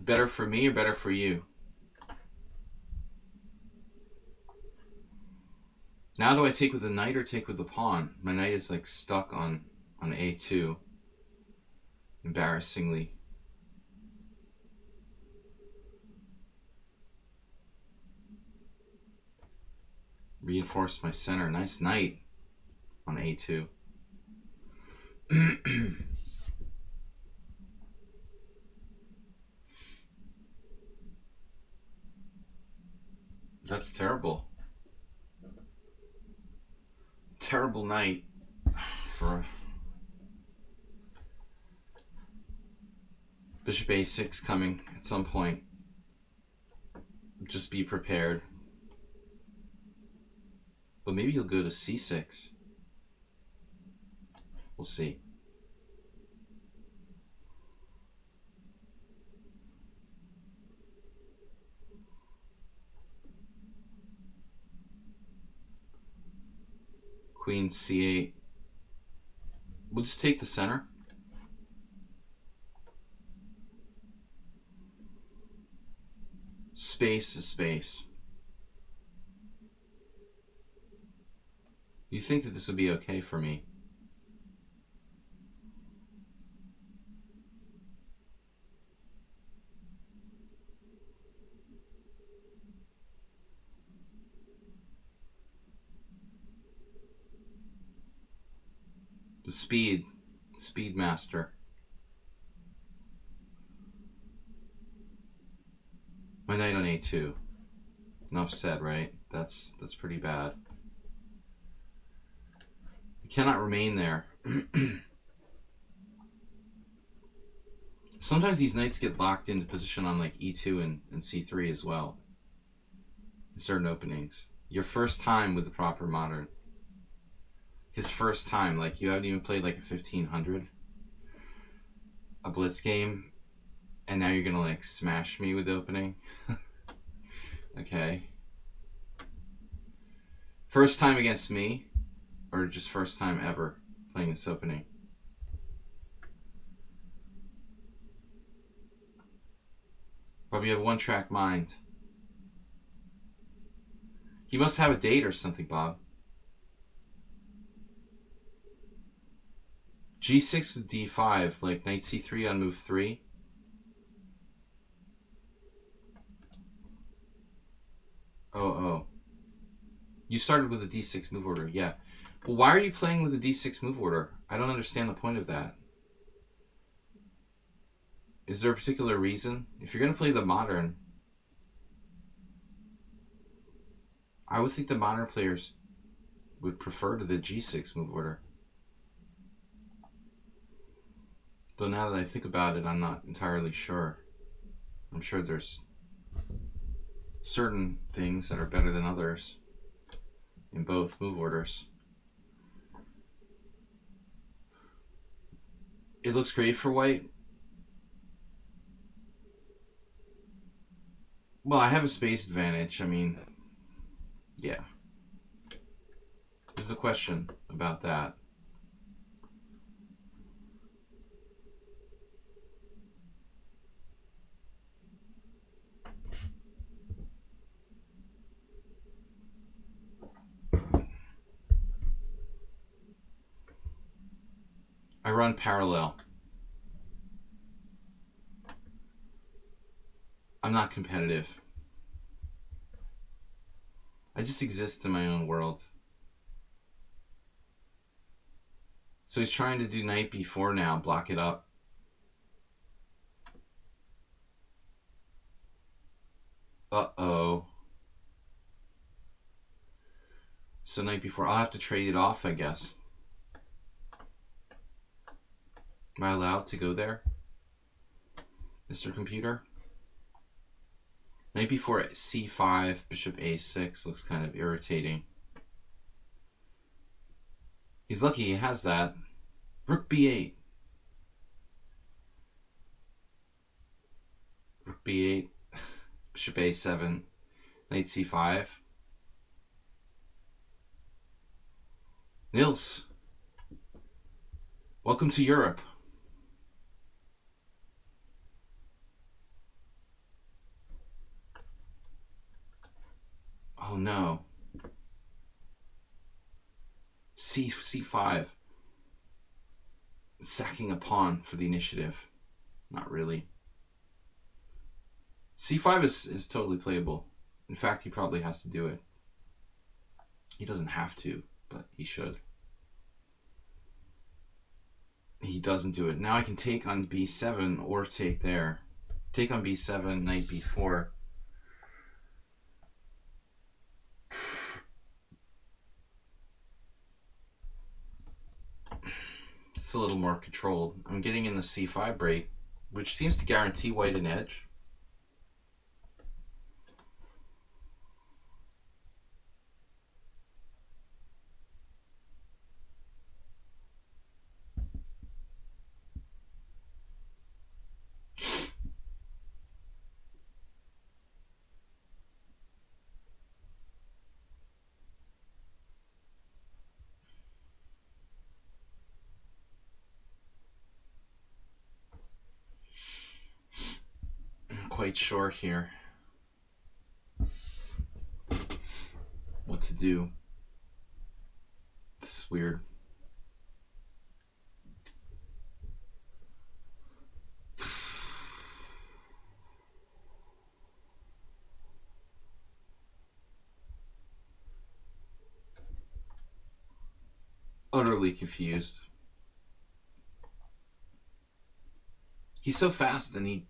Better for me or better for you? Now do I take with the knight or take with the pawn? My knight is like stuck on a2. Embarrassingly. Reinforce my center. Nice knight on a2. That's terrible. Terrible knight for bishop a6 coming at some point. Just be prepared. But maybe he'll go to c6. We'll see. Queen c8. We'll just take the center. Space is space. You think that this would be okay for me? The speed master. My knight on a2. Enough said, right? That's pretty bad. I cannot remain there. Sometimes these knights get locked into position on like e2 and c3 as well. In certain openings. Your first time with the proper modern. His first time, like you haven't even played like a 1500, a Blitz game, and now you're gonna like smash me with the opening. Okay. First time against me, or just first time ever playing this opening? Probably have one track mind. He must have a date or something, Bob. G6 with D5, like knight C3 on move 3. Oh. You started with a D6 move order, yeah. Well, why are you playing with a D6 move order? I don't understand the point of that. Is there a particular reason? If you're going to play the modern, I would think the modern players would prefer to the G6 move order. Though now that I think about it, I'm not entirely sure. I'm sure there's certain things that are better than others in both move orders. It looks great for white. Well, I have a space advantage. I mean, yeah. There's a question about that. I run parallel. I'm not competitive. I just exist in my own world. So he's trying to do knight b4 now, block it up. Uh-oh. So knight b4, I'll have to trade it off, I guess. Am I allowed to go there, Mr. Computer? Knight b4 c5, bishop a6 looks kind of irritating. He's lucky he has that. Rook b8. Rook b8, bishop a7, knight c5. Nils, welcome to Europe. no. C5. Sacking a pawn for the initiative. Not really. C5 is totally playable. In fact, he probably has to do it. He doesn't have to, but he should. He doesn't do it. Now I can take on b7 or take there. Take on b7, knight b4. It's a little more controlled. I'm getting in the c5 break, which seems to guarantee white an edge. Quite sure here what to do. This is weird. Utterly confused. He's so fast and he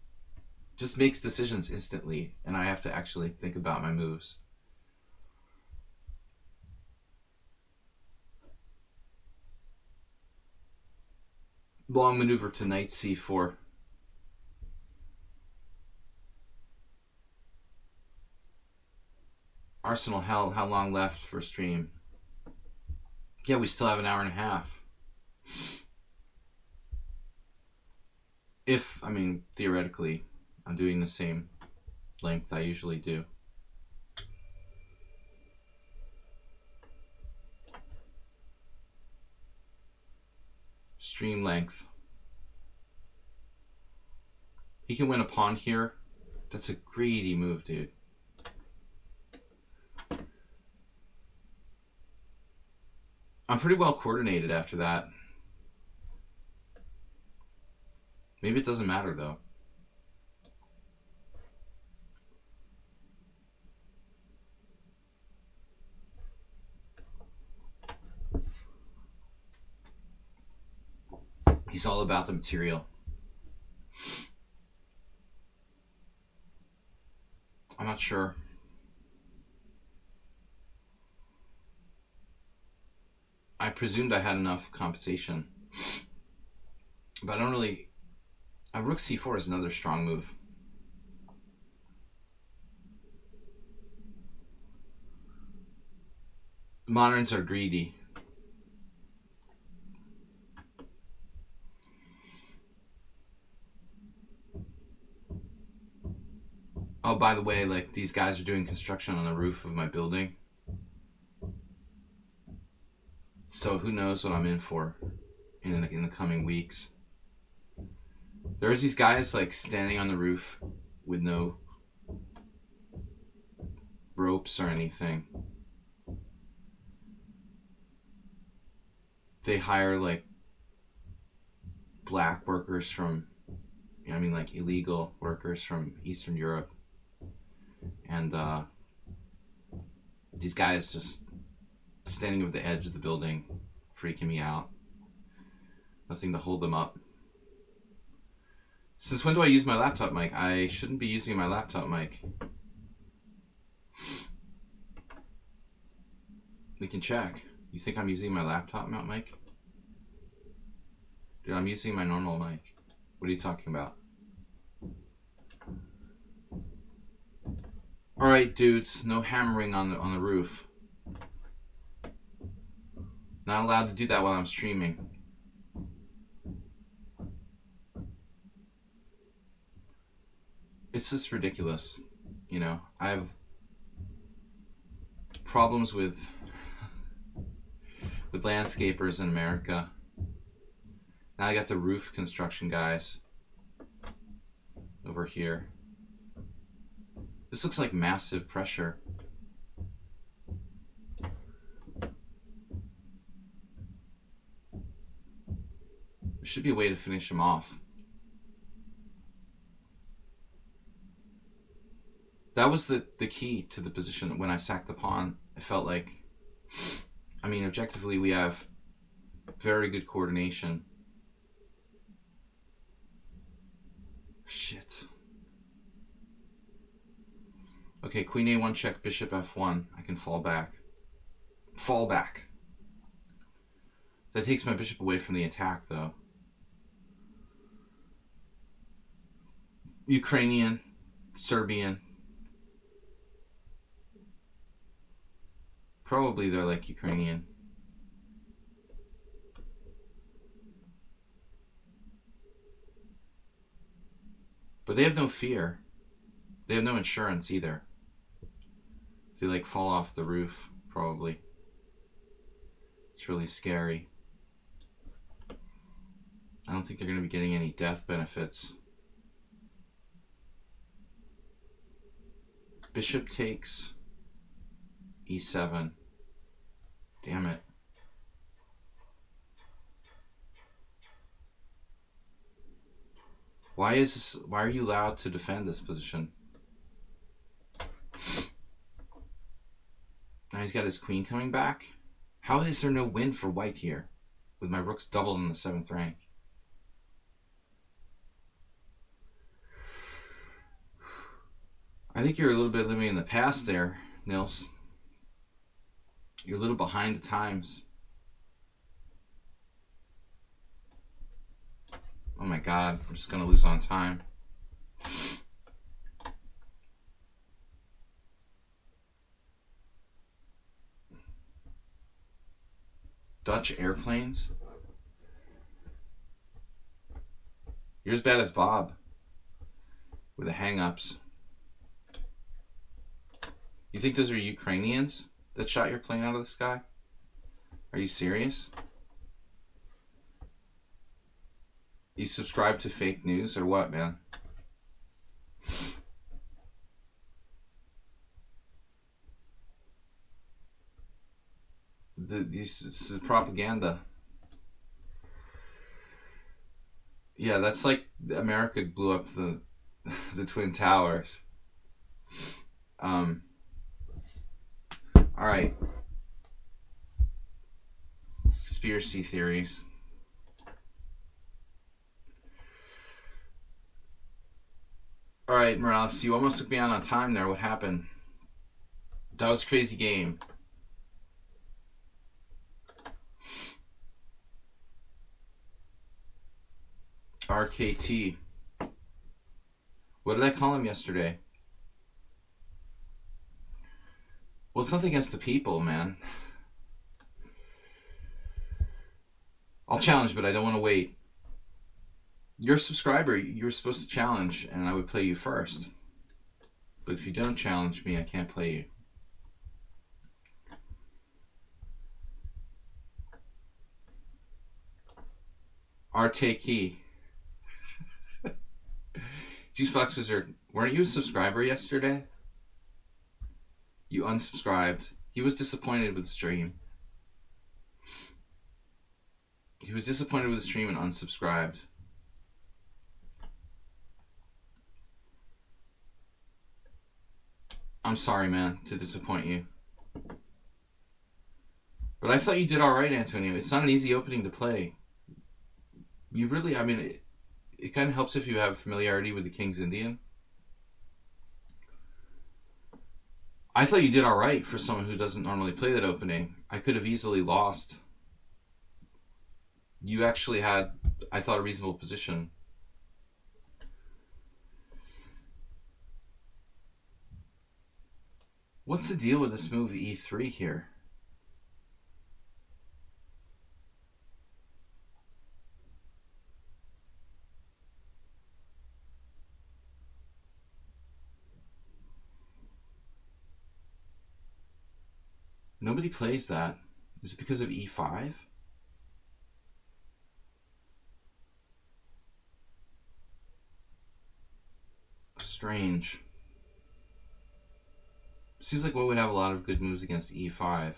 just makes decisions instantly, and I have to actually think about my moves. Long maneuver to knight c4. Arsenal, how long left for stream? Yeah, we still have an hour and a half. If, I mean, theoretically, I'm doing the same length I usually do. Stream length. He can win a pawn here. That's a greedy move, dude. I'm pretty well coordinated after that. Maybe it doesn't matter, though. He's all about the material. I'm not sure. I presumed I had enough compensation. But I don't really... rook c4 is another strong move. Moderns are greedy. Oh, by the way, like, these guys are doing construction on the roof of my building. So who knows what I'm in for in the coming weeks. There's these guys, like, standing on the roof with no ropes or anything. They hire, like, black workers from, I mean, like, illegal workers from Eastern Europe. And these guys just standing over the edge of the building, freaking me out. Nothing to hold them up. Since when do I use my laptop mic? I shouldn't be using my laptop mic. We can check. You think I'm using my laptop mic? Dude, I'm using my normal mic. What are you talking about? Alright, dudes. No hammering on the roof. Not allowed to do that while I'm streaming. It's just ridiculous. You know, I have problems with landscapers in America. Now I got the roof construction guys over here. This looks like massive pressure. should be a way to finish him off. That was the key to the position when I sacked the pawn. It felt like, I mean, objectively, we have very good coordination. Shit. Okay, queen a1 check, bishop f1. I can fall back. Fall back. That takes my bishop away from the attack, though. Ukrainian, Serbian. Probably they're like Ukrainian. But they have no fear. They have no insurance either. They like fall off the roof, probably. It's really scary. I don't think they're going to be getting any death benefits. Bishop takes e7. Damn it. Why are you allowed to defend this position? Now he's got his queen coming back. How is there no win for white here with my rooks doubled in the 7th rank? I think you're a little bit living in the past there, Nils. You're a little behind the times. Oh my god, I'm just going to lose on time. Dutch airplanes? You're as bad as Bob with the hang-ups. You think those are Ukrainians that shot your plane out of the sky? Are you serious? You subscribe to fake news or what, man? This is propaganda. Yeah, that's like America blew up the Twin Towers. All right. Conspiracy theories. All right, Morales, you almost took me out on time there. What happened? That was a crazy game. RKT. What did I call him yesterday? Well, it's nothing against the people, man. I'll challenge, but I don't want to wait. You're a subscriber. You're supposed to challenge, and I would play you first. But if you don't challenge me, I can't play you. RTK. Juicebox Wizard, weren't you a subscriber yesterday? You unsubscribed. He was disappointed with the stream. He was disappointed with the stream and unsubscribed. I'm sorry, man, to disappoint you. But I thought you did alright, Antonio. It's not an easy opening to play. You really, I mean, it kind of helps if you have familiarity with the King's Indian. I thought you did alright for someone who doesn't normally play that opening. I could have easily lost. You actually had, I thought, a reasonable position. What's the deal with this move e3 here? Nobody plays that. Is it because of e5? Strange. Seems like we would have a lot of good moves against e5.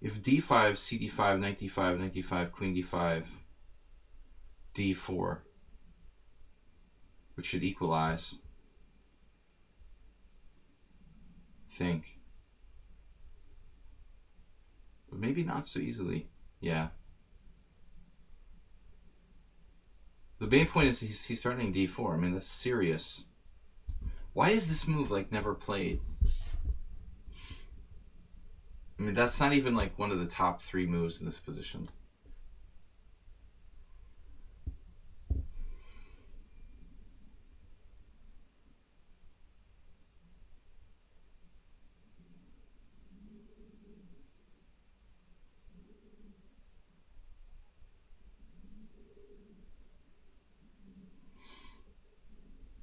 If d5, cd5, knight d5, knight d5, queen d5. d4, which should equalize, I think. But maybe not so easily. Yeah. The main point is he's starting d4. I mean, that's serious. Why is this move, like, never played? I mean, that's not even, like, one of the top 3 moves in this position.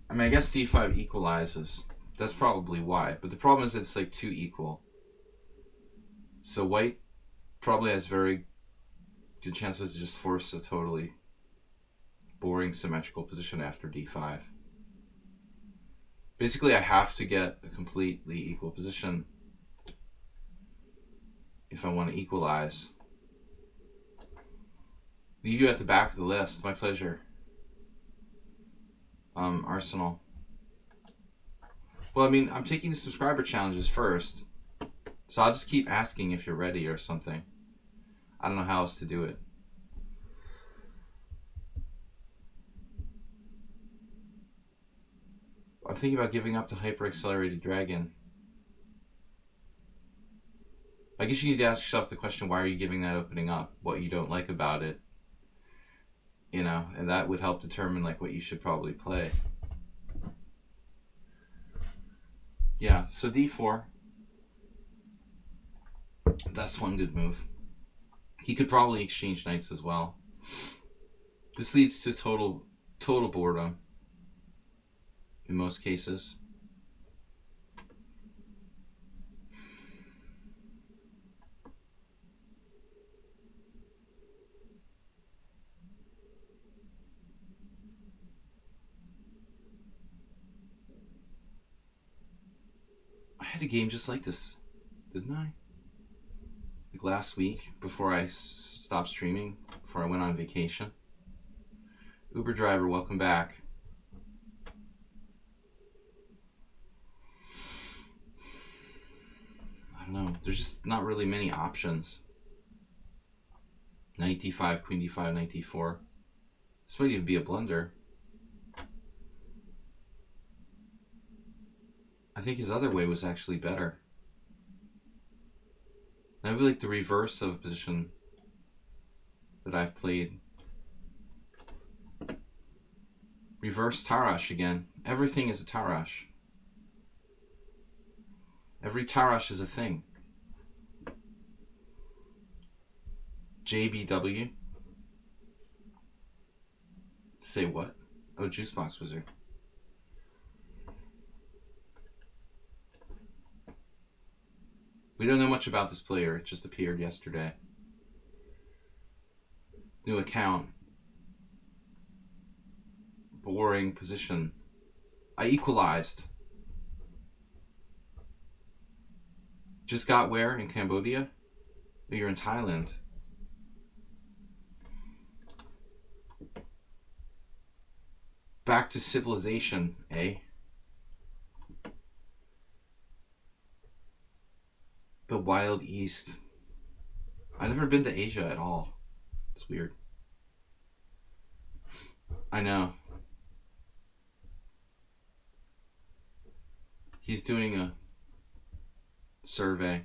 I mean, I guess d5 equalizes. That's probably why. But the problem is it's, like, too equal. So white probably has very good chances to just force a totally boring symmetrical position after d5. Basically, I have to get a completely equal position if I want to equalize. Leave you at the back of the list. My pleasure. Arsenal. Well, I mean, I'm taking the subscriber challenges first, so I'll just keep asking if you're ready or something. I don't know how else to do it. I'm thinking about giving up the hyper-accelerated dragon. I guess you need to ask yourself the question, why are you giving that opening up? What you don't like about it. You know, and that would help determine, like, what you should probably play. Yeah, so d4. That's one good move. He could probably exchange knights as well. This leads to total boredom in most cases. I had a game just like this, didn't I? Like last week, before I stopped streaming, before I went on vacation. Uber driver, welcome back. I don't know. There's just not really many options. Knight d5, queen d5, knight d4. This might even be a blunder. I think his other way was actually better. I feel like the reverse of a position that I've played. Reverse Tarash again. Everything is a Tarash. Every Tarash is a thing. JBW. Say what? Oh, Juicebox Wizard. We don't know much about this player. It just appeared yesterday. New account. Boring position. I equalized. Just got where? In Cambodia? Oh, you're in Thailand. Back to civilization, eh? The Wild East. I've never been to Asia at all. It's weird. I know. He's doing a survey.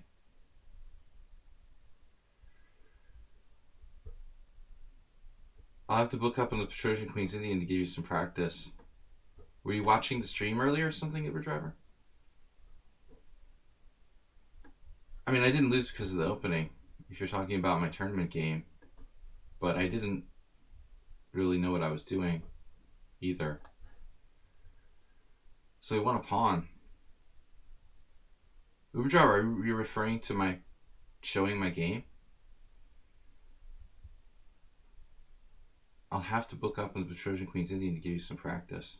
I'll have to book up on the Trojan Queen's Indian to give you some practice. Were you watching the stream earlier or something, Uber driver? I mean, I didn't lose because of the opening, if you're talking about my tournament game. But I didn't really know what I was doing either. So I won a pawn. Uber driver, are you referring to my showing my game? I'll have to book up on the Trojan Queen's Indian to give you some practice.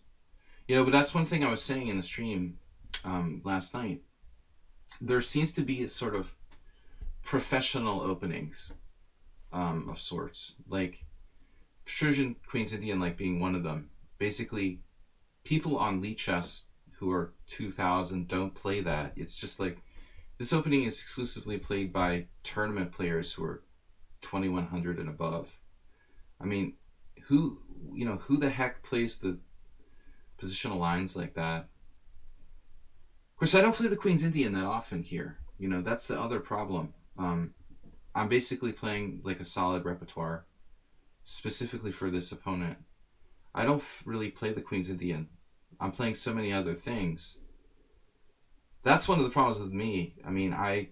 You know, but that's one thing I was saying in the stream last night. There seems to be a sort of professional openings of sorts. Like, Persian Queen's Indian like being one of them. Basically, people on lichess who are 2000 don't play that. It's just like this opening is exclusively played by tournament players who are 2100 and above. I mean, who the heck plays the positional lines like that? Of course, I don't play the Queen's Indian that often here. That's the other problem. I'm basically playing like a solid repertoire specifically for this opponent. I don't really play the Queen's Indian. I'm playing so many other things. That's one of the problems with me. I mean, I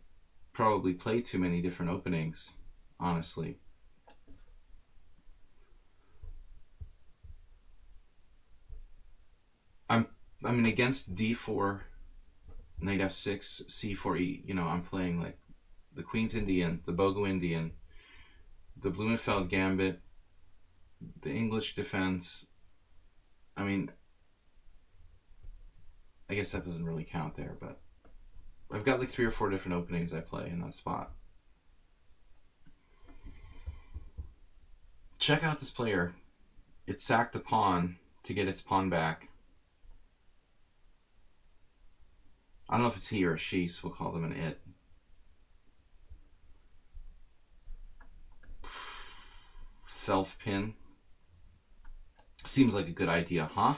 probably play too many different openings, honestly. I mean, against d4, knight f6, c4e, I'm playing like the Queen's Indian, the Bogo Indian, the Blumenfeld Gambit, the English defense. I mean, I guess that doesn't really count there, but I've got like 3 or 4 different openings I play in that spot. Check out this player. It sacked a pawn to get its pawn back. I don't know if it's he or a she, so we'll call them an it. Self-pin. Seems like a good idea, huh?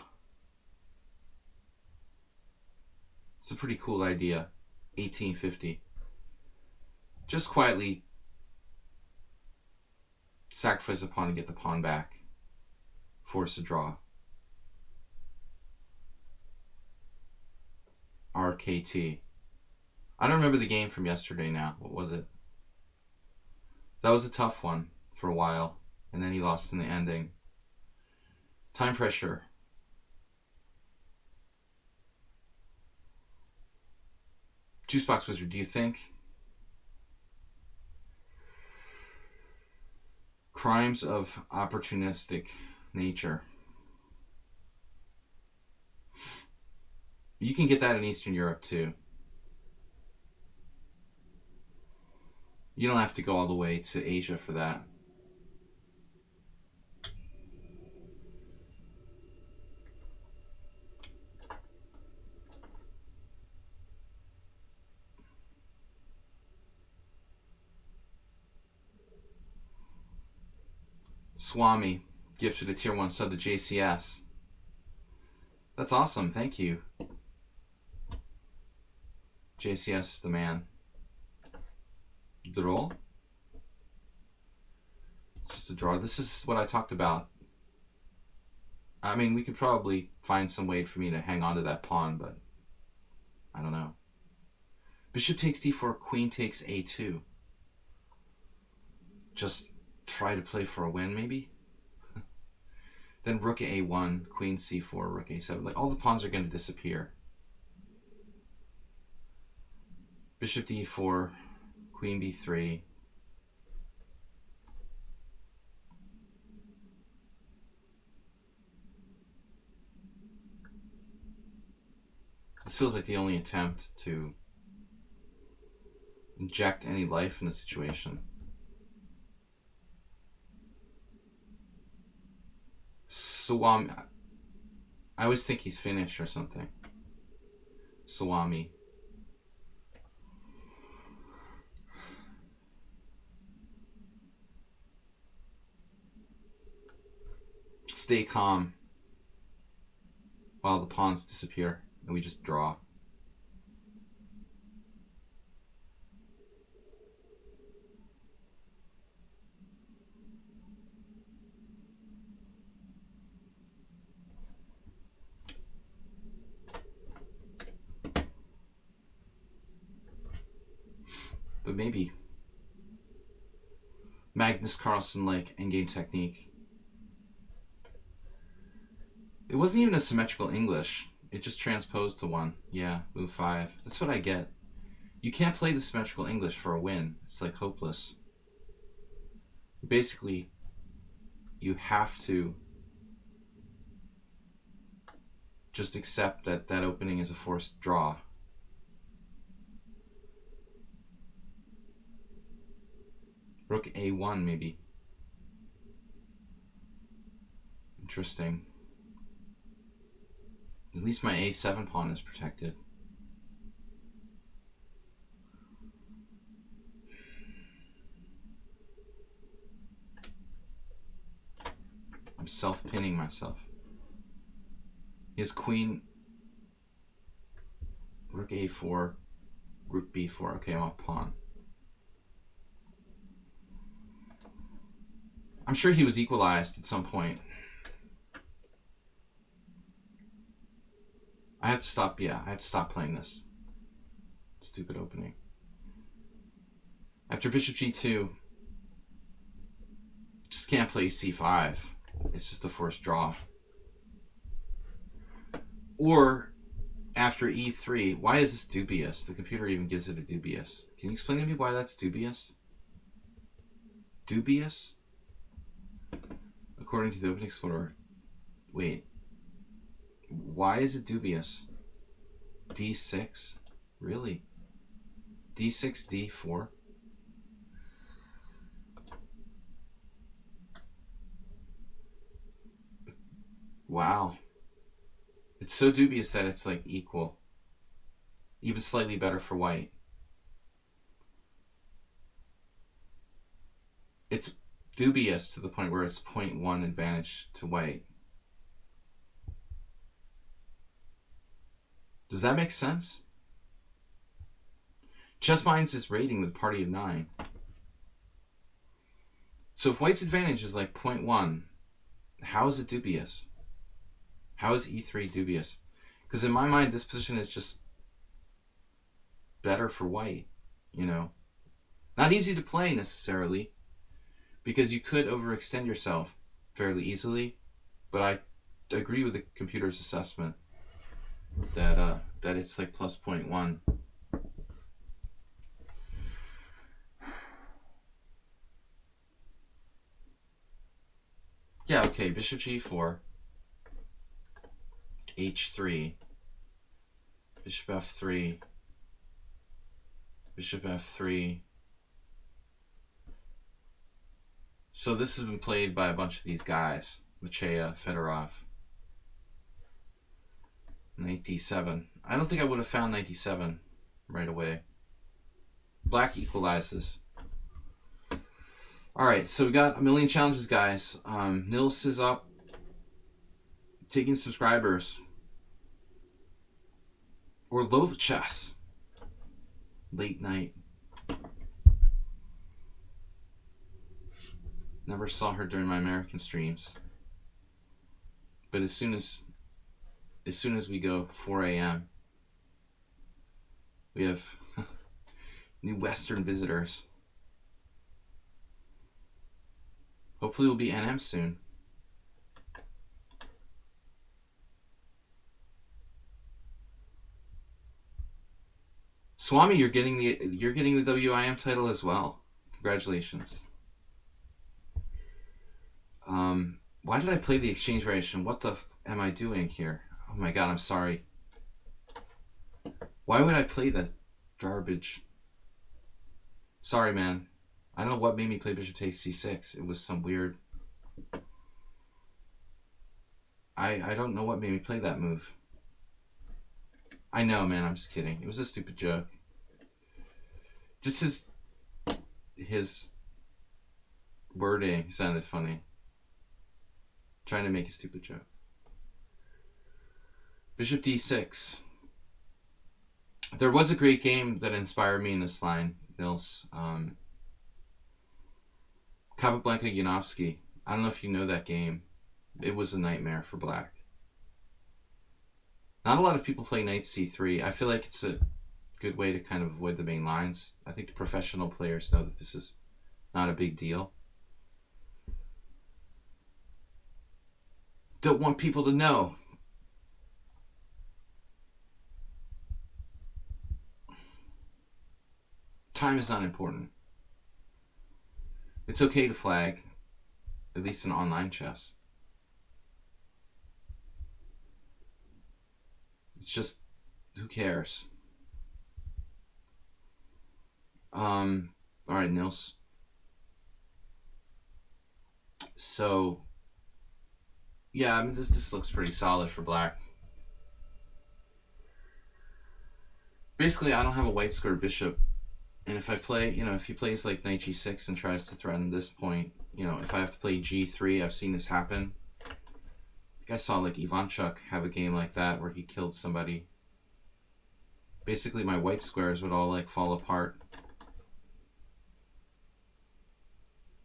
It's a pretty cool idea. 1850. Just quietly sacrifice a pawn and get the pawn back. Force a draw. RKT. I don't remember the game from yesterday now. What was it? That was a tough one for a while, and then he lost in the ending. Time pressure. Juicebox Wizard, do you think crimes of opportunistic nature? You can get that in Eastern Europe too. You don't have to go all the way to Asia for that. Swami gifted a tier 1 sub to JCS. That's awesome, thank you. JCS is the man. Draw? Just a draw. This is what I talked about. I mean, we could probably find some way for me to hang on to that pawn, but I don't know. Bishop takes d4, queen takes a2. Just try to play for a win, maybe? Then rook a1, queen c4, rook a7. Like, all the pawns are going to disappear. Bishop d4, queen b3. This feels like the only attempt to inject any life in the situation. Swami. I always think he's Finnish or something. Swami. Stay calm while the pawns disappear and we just draw. But maybe Magnus Carlsen like endgame technique. It wasn't even a symmetrical English. It just transposed to one. Yeah, move 5. That's what I get. You can't play the symmetrical English for a win. It's like hopeless. Basically, you have to just accept that that opening is a forced draw. Rook a1 maybe. Interesting. At least my a7 pawn is protected. I'm self-pinning myself. His queen, rook a4, rook b4. Okay, I'm off pawn. I'm sure he was equalized at some point. I have to stop, yeah, I have to stop playing this. Stupid opening. After bishop g2, just can't play c5. It's just a forced draw. Or after e3, why is this dubious? The computer even gives it a dubious. Can you explain to me why that's dubious? Dubious? According to the Open Explorer. Wait. Why is it dubious? d6? Really? d6, d4? Wow. It's so dubious that it's like equal. Even slightly better for white. It's dubious to the point where it's 0.1 advantage to white. Does that make sense? Chess Minds is rating with party of 9. So if white's advantage is like 0.1, how is it dubious? How is e3 dubious? Because in my mind, this position is just better for white, you know. Not easy to play necessarily, because you could overextend yourself fairly easily, but I agree with the computer's assessment that it's like plus 0.1. Yeah, okay, bishop g4, h3, bishop f3, bishop f3. So this has been played by a bunch of these guys. Machea, Fedorov. Knight d7. I don't think I would have found knight d7 right away. Black equalizes. Alright, so we got a million challenges, guys. Nils is up. Taking subscribers. Or Love Chess. Late night. Never saw her during my American streams. But as soon as we go 4 a.m., we have new Western visitors. Hopefully we'll be NM soon. Swami, you're getting the WIM title as well. Congratulations. Why did I play the exchange variation? What the am I doing here? Oh my god, I'm sorry. Why would I play that garbage? Sorry, man. I don't know what made me play bishop takes c6. It was some weird... I don't know what made me play that move. I know, man. I'm just kidding. It was a stupid joke. Just his wording sounded funny. Trying to make a stupid joke. Bishop d6. There was a great game that inspired me in this line, Nils. Capablanca Yanovsky. I don't know if you know that game. It was a nightmare for black. Not a lot of people play knight c3. I feel like it's a good way to kind of avoid the main lines. I think the professional players know that this is not a big deal. Don't want people to know. Time is not important. It's okay to flag, at least in online chess. It's just, who cares? All right, Nils. So, Yeah, I mean, this looks pretty solid for black. Basically, I don't have a white square bishop. And if I play, if he plays like knight g6 and tries to threaten this point, if I have to play g3, I've seen this happen. I think I saw like Ivanchuk have a game like that where he killed somebody. Basically, my white squares would all like fall apart.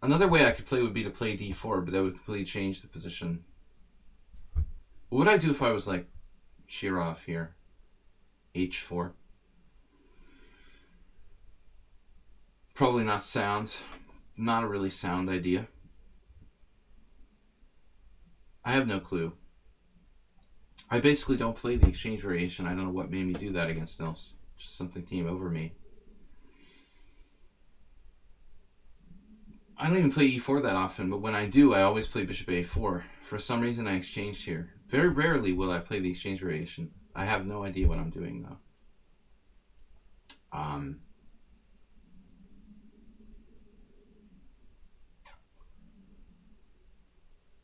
Another way I could play would be to play d4, but that would completely change the position. What would I do if I was like Shirov here? h4. Probably not sound. Not a really sound idea. I have no clue. I basically don't play the exchange variation. I don't know what made me do that against Nils. Just something came over me. I don't even play e4 that often, but when I do, I always play bishop a4. For some reason, I exchanged here. Very rarely will I play the exchange variation. I have no idea what I'm doing, though.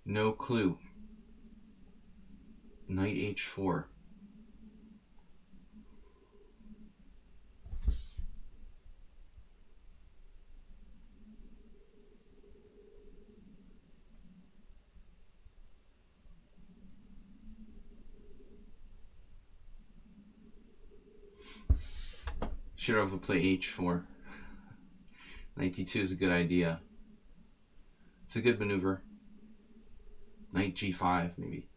No clue. Knight h4. Shirov would play h4. Knight d2 is a good idea. It's a good maneuver. Knight g5, maybe.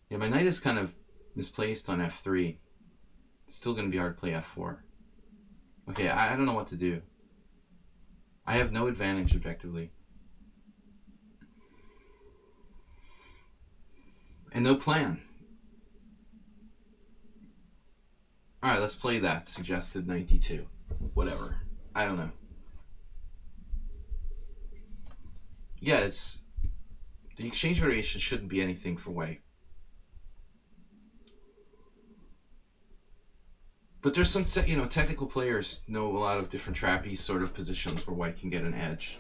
Yeah, my knight is kind of misplaced on f3. It's still going to be hard to play f4. Okay, I don't know what to do. I have no advantage objectively. And no plan. Alright, let's play that. Suggested knight d2. Whatever. I don't know. Yeah, it's... The exchange variation shouldn't be anything for white. But there's some, technical players know a lot of different trappy sort of positions where white can get an edge.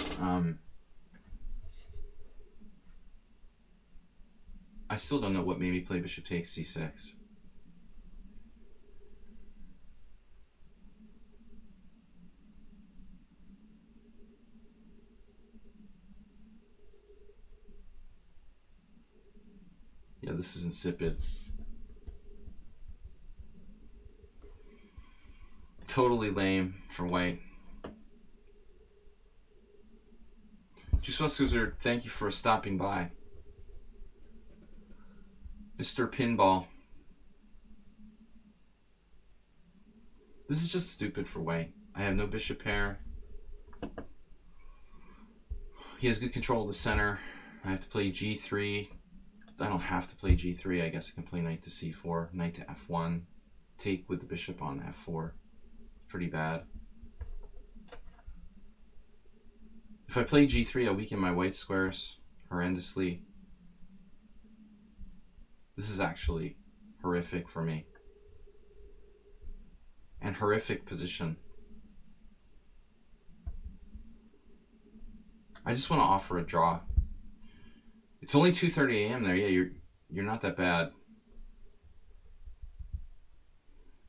I still don't know what made me play bishop takes c6. Yeah, this is insipid. Totally lame for white. Juice thank you for stopping by. Mr. Pinball. This is just stupid for white. I have no bishop pair. He has good control of the center. I have to play g3. I don't have to play g3. I guess I can play knight to c4, knight to f1. Take with the bishop on f4. Pretty bad. If I play g3, I'll weaken my white squares horrendously. This is actually horrific for me. And horrific position. I just want to offer a draw. It's only 2:30 a.m. there. Yeah, you're not that bad.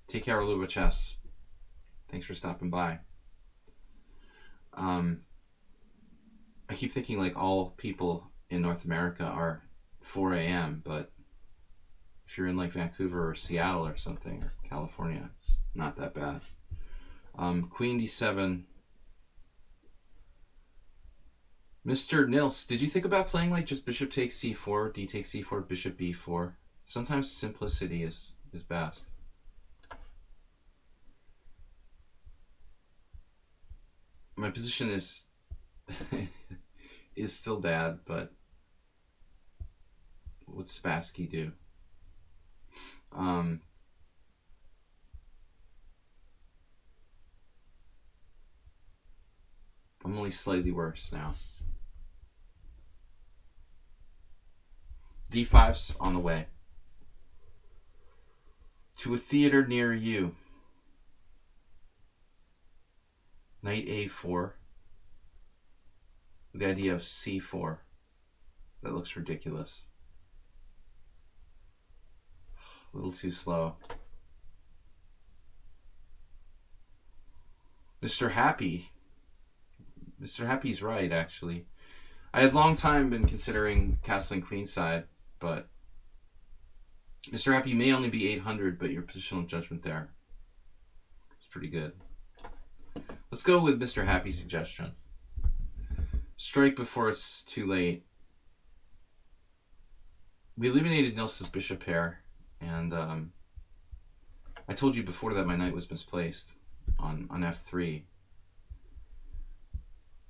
Take care, Luba Chess. Thanks for stopping by. I keep thinking like all people in North America are 4 a.m., but if you're in like Vancouver or Seattle or something, or California, it's not that bad. Queen d7. Mr. Nils, did you think about playing like just bishop takes c4, d takes c4, bishop b4? Sometimes simplicity is best. My position is is still bad, but what's Spassky do? I'm only slightly worse now. D5's on the way. To a theater near you. Knight a4. The idea of c4. That looks ridiculous. A little too slow. Mr. Happy. Mr. Happy's right, actually. I had long time been considering castling queenside, but Mr. Happy may only be 800, but your positional judgment there is pretty good. Let's go with Mr. Happy's suggestion. Strike before it's too late. We eliminated Nils's bishop pair, and I told you before that my knight was misplaced on f3.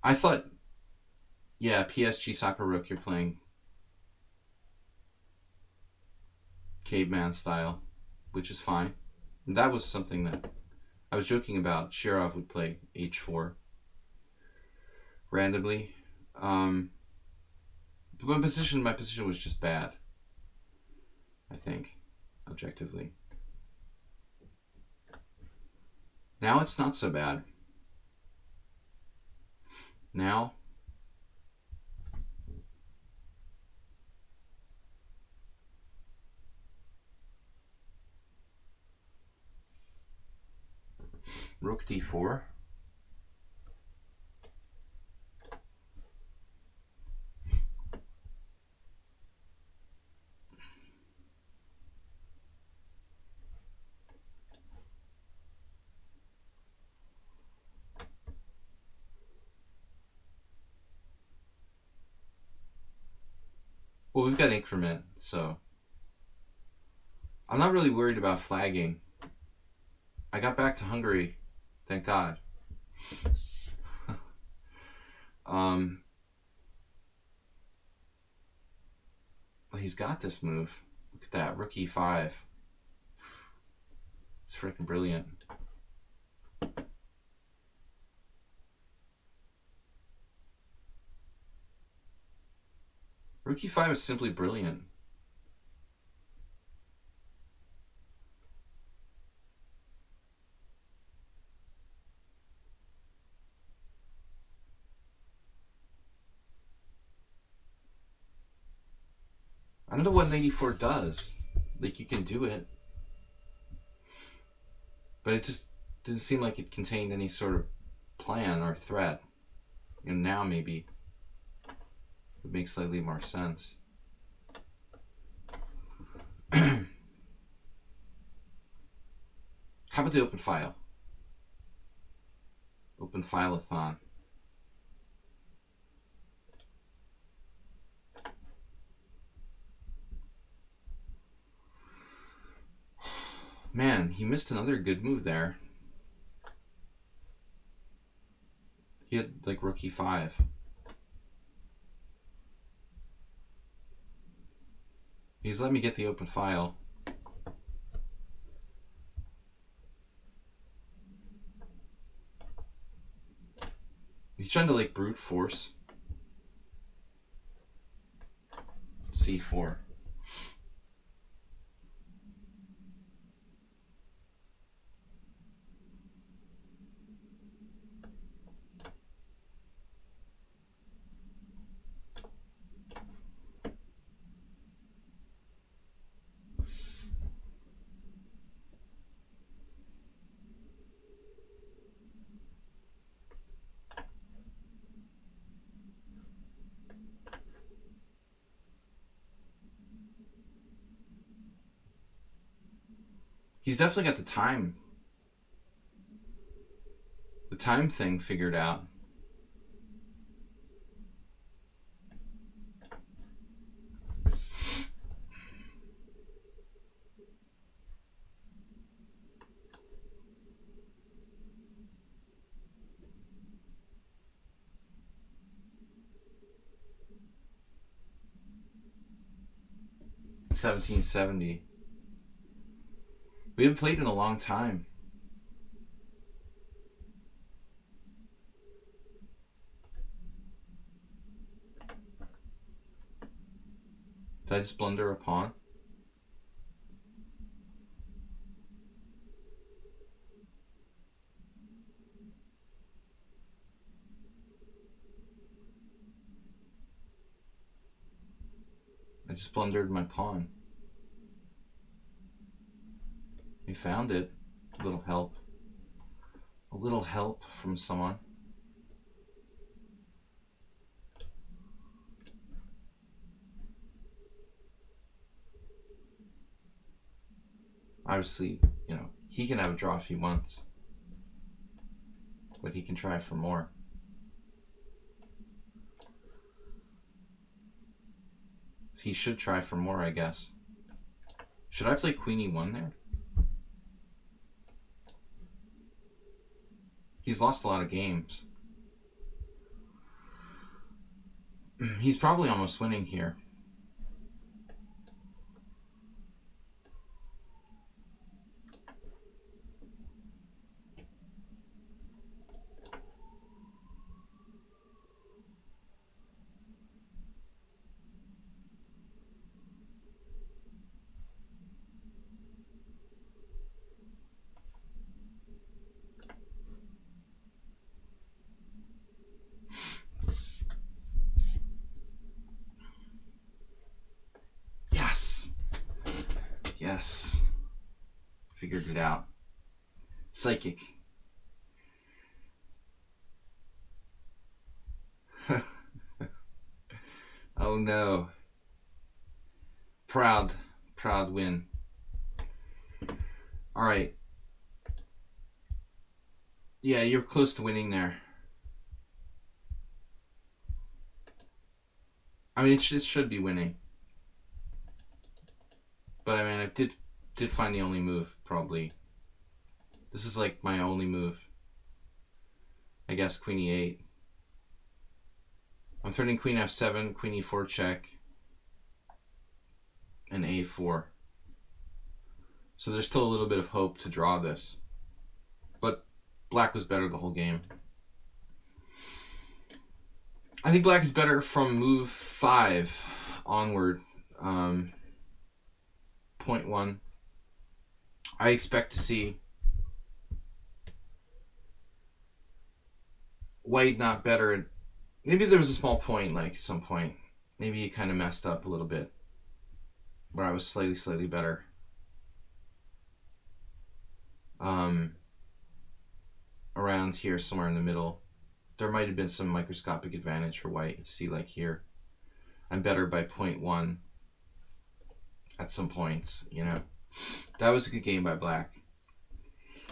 I thought, yeah, PSG Soccer Rook, you're playing caveman style, which is fine. And that was something that I was joking about. Shirov would play h4 randomly. But my position was just bad, I think, objectively. Now it's not so bad. Now Rook d4. Well, we've got increment, so I'm not really worried about flagging. I got back to Hungary, thank God. He's got this move. Look at that, rook e5. It's freaking brilliant. Rook e5 is simply brilliant. I don't know what knight e4 does. Like, you can do it, but it just didn't seem like it contained any sort of plan or threat. You know, now maybe it makes slightly more sense. How about the open file? Open file-a-thon. Man, he missed another good move there. He had like rook e5. He's let me get the open file. He's trying to like brute force c4. He's definitely got the time thing figured out. $17.70. We haven't played in a long time. Did I just blunder a pawn? I just blundered my pawn. We found it. A little help. A little help from someone. Obviously, you know, he can have a draw if he wants. But he can try for more. He should try for more, I guess. Should I play Queen E1 there? He's lost a lot of games. He's probably almost winning here. Yes. Figured it out. Psychic. Oh no. Proud win. All right. Yeah, you're close to winning there. I mean, it should be winning. But I mean, I did find the only move, probably. This is like my only move. I guess Queen E8. I'm threatening Queen F7, Queen E4 check, and A4. So there's still a little bit of hope to draw this. But black was better the whole game. I think black is better from move 5 onward. Point 1. I expect to see white not better. Maybe there was a small point, like some point. Maybe he kind of messed up a little bit. Where I was slightly better. Around here, somewhere in the middle. There might have been some microscopic advantage for white. You see, like here. I'm better by 0.1 at some points, you know. That was a good game by black.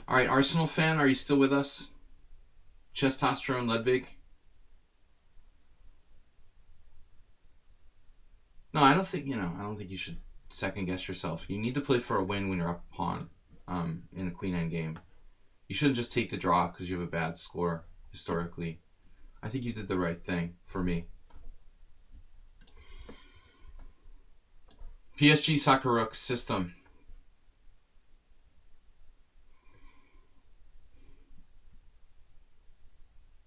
All right, Arsenal fan, are you still with us? Testosterone Ludwig? No, I don't think you should second guess yourself. You need to play for a win when you're up a pawn in a queen endgame. You shouldn't just take the draw because you have a bad score historically. I think you did the right thing for me. PSG Sakharuk system.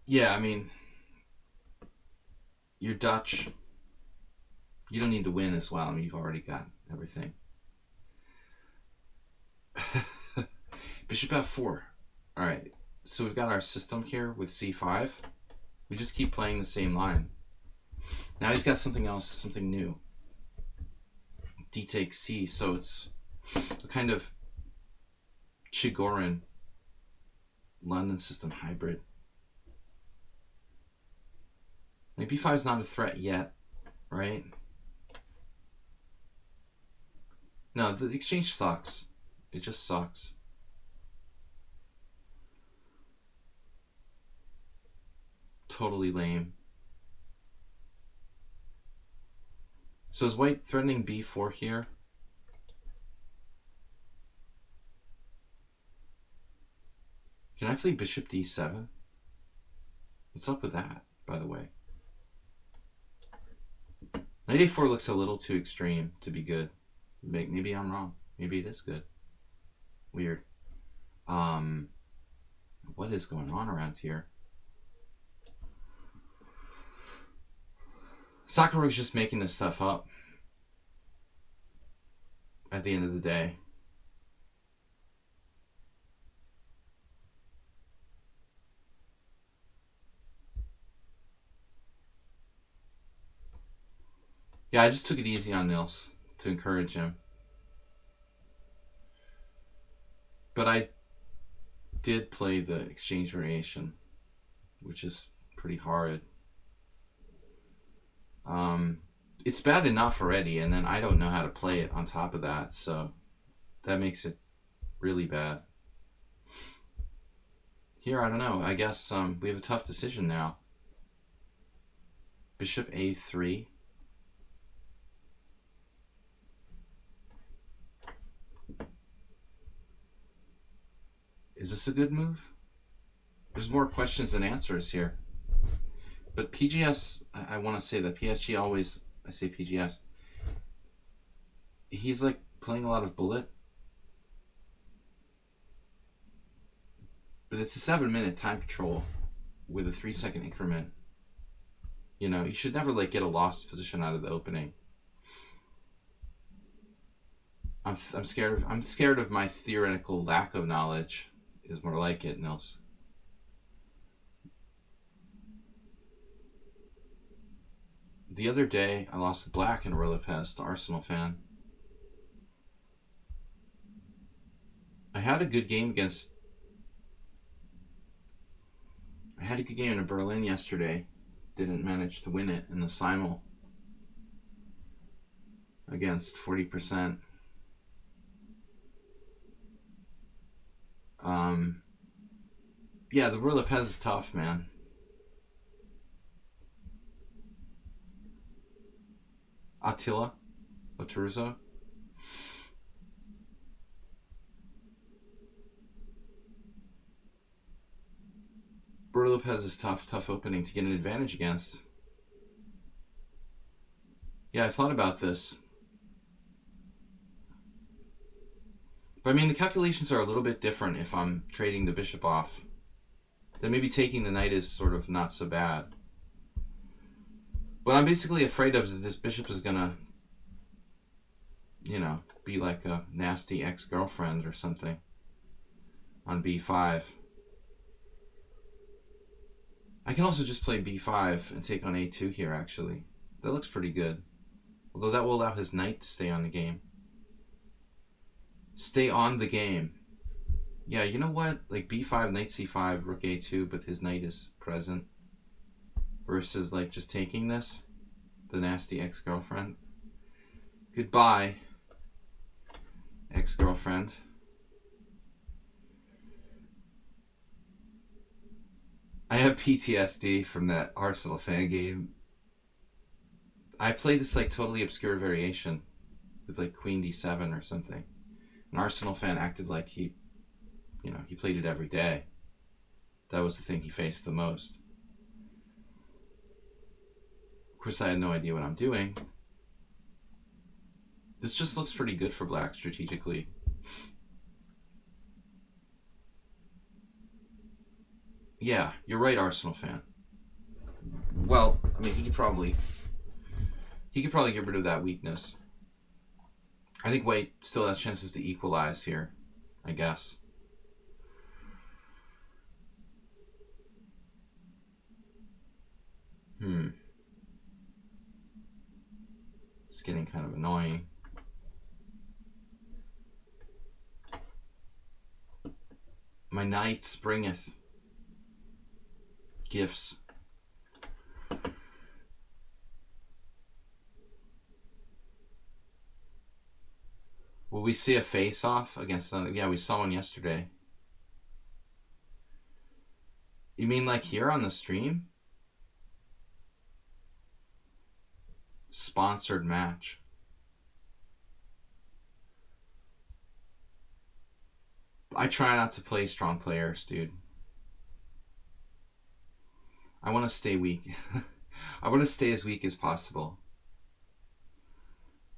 Yeah, I mean, you're Dutch. You don't need to win as well. I mean, you've already got everything. Bishop F4. All right, so we've got our system here with C5. We just keep playing the same line. Now he's got something else, something new. D takes C, so it's a kind of Chigorin London system hybrid. Like B5 is not a threat yet, right? No, the exchange sucks. It just sucks. Totally lame. So is white threatening B4 here? Can I play bishop D7? What's up with that, by the way? Knight A4 looks a little too extreme to be good. Maybe I'm wrong. Maybe it is good. Weird. What is going on around here? Sakharuk's just making this stuff up at the end of the day. Yeah, I just took it easy on Nils to encourage him. But I did play the exchange variation, which is pretty horrid. It's bad enough already, and then I don't know how to play it on top of that, so that makes it really bad. Here, I don't know. I guess we have a tough decision now. Bishop a3. Is this a good move? There's more questions than answers here. But PGS, I want to say that PSG always, I say PGS, he's like playing a lot of bullet. But it's a 7-minute time control with a 3-second increment. You know, you should never like get a lost position out of the opening. I'm scared of my theoretical lack of knowledge is more like it, Nils. The other day, I lost to black in Royal Lopez, the Arsenal fan. I had a good game in Berlin yesterday. Didn't manage to win it in the simul against 40%. Yeah, the Royal Lopez is tough, man. Attila Oturzo. Royal Lopez is tough opening to get an advantage against. Yeah, I thought about this. But I mean, the calculations are a little bit different if I'm trading the bishop off. Then maybe taking the knight is sort of not so bad. But I'm basically afraid of this bishop is gonna, you know, be like a nasty ex-girlfriend or something on b5. I can also just play b5 and take on a2 here, actually. That looks pretty good. Although that will allow his knight to stay on the game. Stay on the game. Yeah, you know what? Like b5, knight c5, rook a2, but his knight is present. Versus like just taking this. The nasty ex-girlfriend. Goodbye, ex-girlfriend. I have PTSD from that Arsenal fan game. I played this like totally obscure variation with like queen d7 or something. An Arsenal fan acted like he played it every day. That was the thing he faced the most. Of course, I had no idea what I'm doing. This just looks pretty good for black strategically. Yeah, you're right, Arsenal fan. Well, I mean, he could probably get rid of that weakness. I think white still has chances to equalize here, I guess. It's getting kind of annoying. My knight springeth. Gifts. Will we see a face-off against another? Yeah, we saw one yesterday. You mean like here on the stream? Sponsored match. I try not to play strong players, dude. I want to stay weak. I want to stay as weak as possible.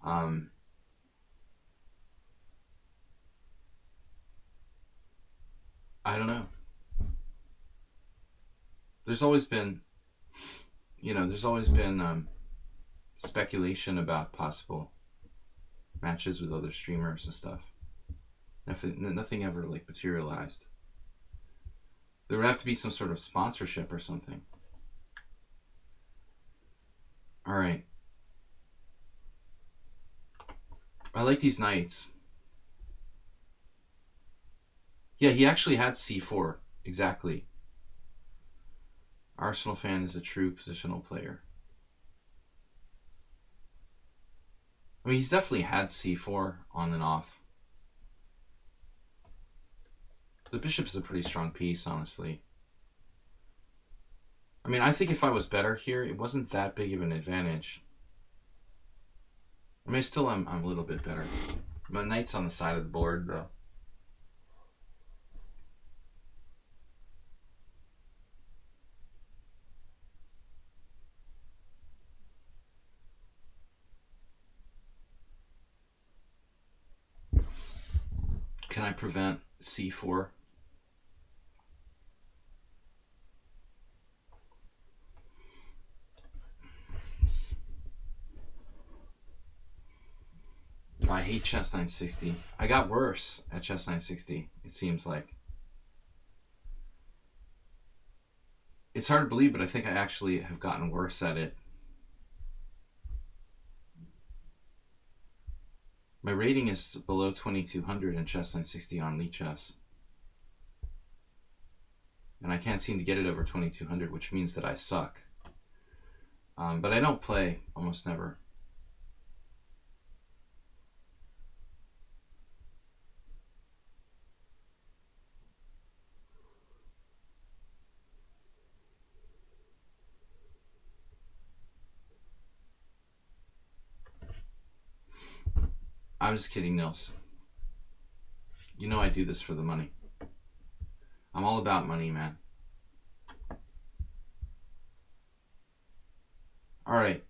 I don't know. There's always been speculation about possible matches with other streamers and stuff. Nothing ever like materialized. There would have to be some sort of sponsorship or something. All right. I like these knights. Yeah, he actually had c4. Exactly. Arsenal fan is a true positional player. I mean, he's definitely had c4 on and off. The bishop's a pretty strong piece, honestly. I mean, I think if I was better here, it wasn't that big of an advantage. I mean, still I'm a little bit better. My knight's on the side of the board, though. Can I prevent c4? I hate chess 960. I got worse at chess 960, it seems like. It's hard to believe, but I think I actually have gotten worse at it. My rating is below 2200 in chess 960 on lichess. And I can't seem to get it over 2200, which means that I suck. But I don't play almost never. I'm just kidding, Nils. You know I do this for the money. I'm all about money, man. All right.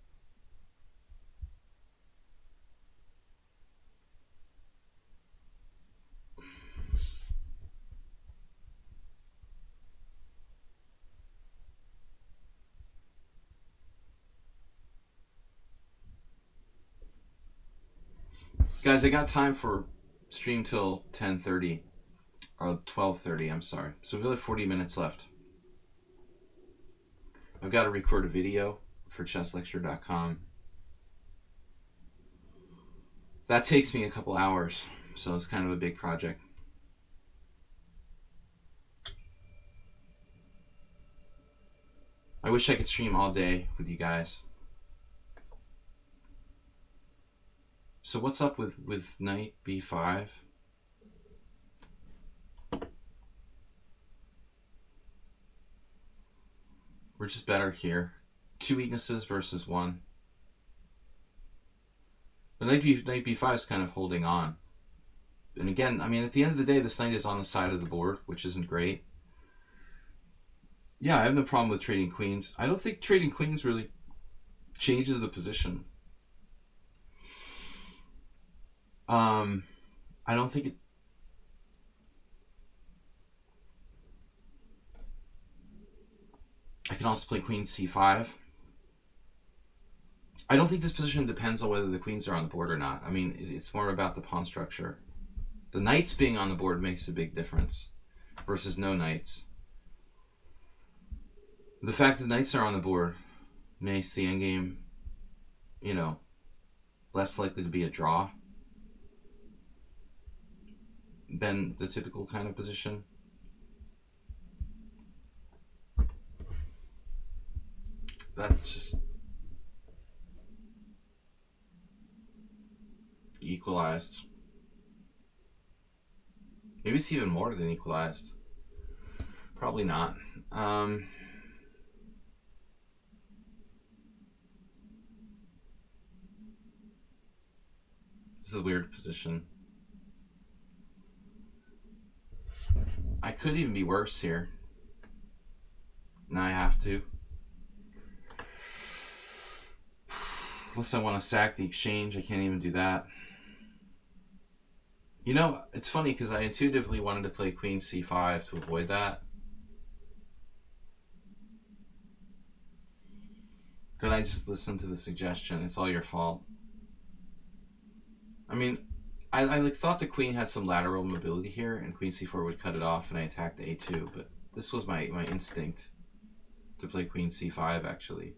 Guys, I got time for stream till 10:30 or 12:30, I'm sorry. So we have 40 minutes left. I've got to record a video for chesslecture.com. That takes me a couple hours, so it's kind of a big project. I wish I could stream all day with you guys. So what's up with knight b5? We're just better here. 2 weaknesses versus 1. But knight b5 is kind of holding on. And again, I mean, at the end of the day, this knight is on the side of the board, which isn't great. Yeah, I have no problem with trading queens. I don't think trading queens really changes the position. I don't think it... I can also play queen c5. I don't think this position depends on whether the queens are on the board or not. I mean, it's more about the pawn structure. The knights being on the board makes a big difference versus no knights. The fact that knights are on the board makes the endgame, you know, less likely to be a draw than the typical kind of position. That's just equalized. Maybe it's even more than equalized. Probably not. This is a weird position. I could even be worse here. Now I have to. Unless I want to sack the exchange, I can't even do that. You know, it's funny because I intuitively wanted to play queen c5 to avoid that. Then I just listened to the suggestion. It's all your fault. I mean, I like thought the queen had some lateral mobility here, and queen c4 would cut it off, and I attacked a2. But this was my instinct to play queen c5, actually.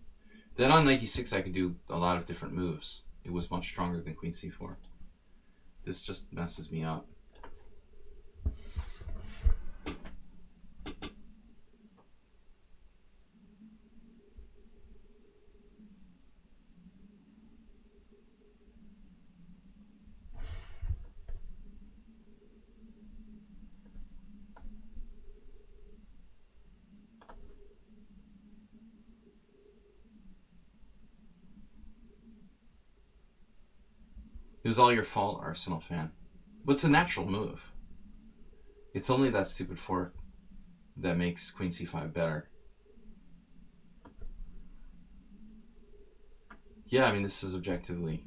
Then on knight e6, I could do a lot of different moves. It was much stronger than queen c4. This just messes me up. It was all your fault, Arsenal fan. But it's a natural move. It's only that stupid fork that makes Queen c5 better. Yeah, I mean, this is objectively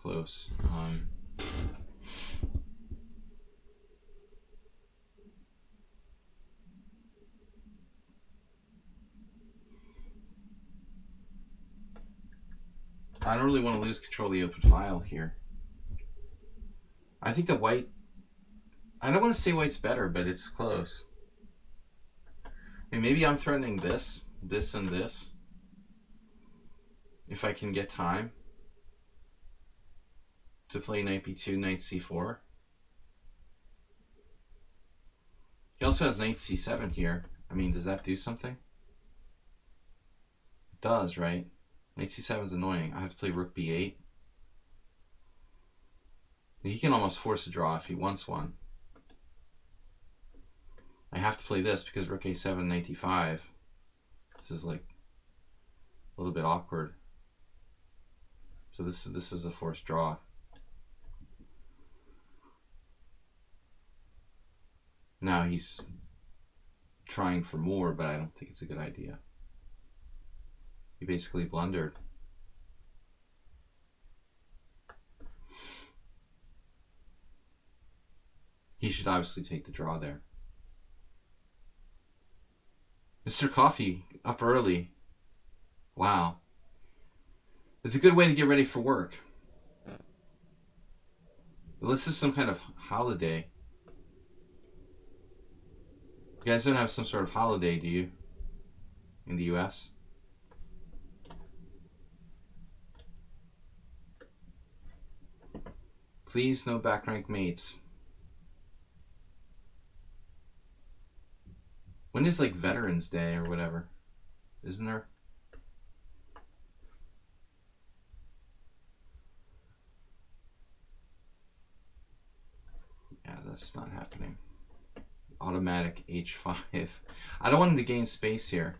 close. I don't really want to lose control of the open file here. I think that white... I don't want to say white's better, but it's close. I mean, maybe I'm threatening this, this, and this. If I can get time to play knight b2, knight c4. He also has knight c7 here. I mean, does that do something? It does, right? Knight c7 is annoying. I have to play rook b8. He can almost force a draw if he wants one. I have to play this because rook a7, knight d5. This is like a little bit awkward. So this is a forced draw. Now he's trying for more, but I don't think it's a good idea. He basically blundered. He should obviously take the draw there. Mr. Coffee, up early. Wow. It's a good way to get ready for work. Unless this is some kind of holiday. You guys don't have some sort of holiday, do you? In the US? Please, no back rank mates. When is like Veterans Day or whatever? Isn't there? Yeah, that's not happening. Automatic h5. I don't want him to gain space here.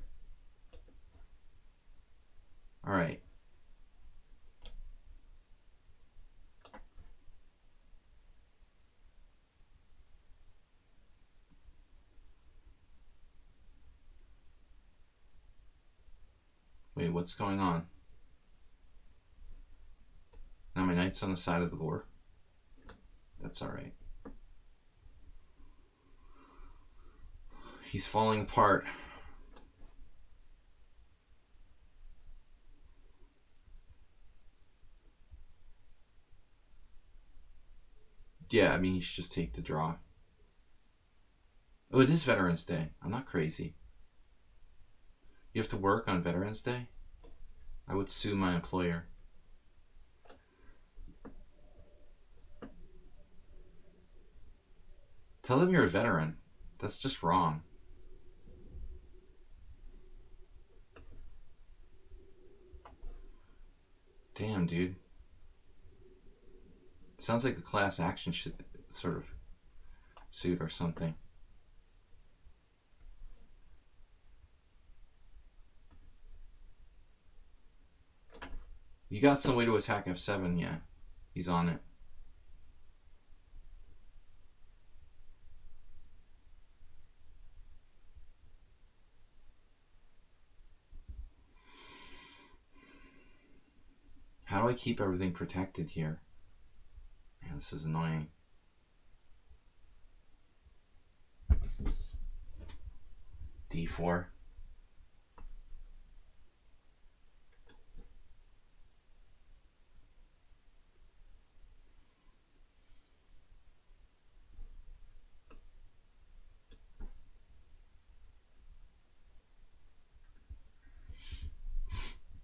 All right. Wait, what's going on? Now my knight's on the side of the board. That's all right. He's falling apart. Yeah, I mean, he should just take the draw. Oh, it is Veterans Day. I'm not crazy. You have to work on Veterans Day? I would sue my employer. Tell them you're a veteran. That's just wrong. Damn, dude. Sounds like a class action sort of suit or something. You got some way to attack f7, yeah. He's on it. How do I keep everything protected here? Man, this is annoying. d4.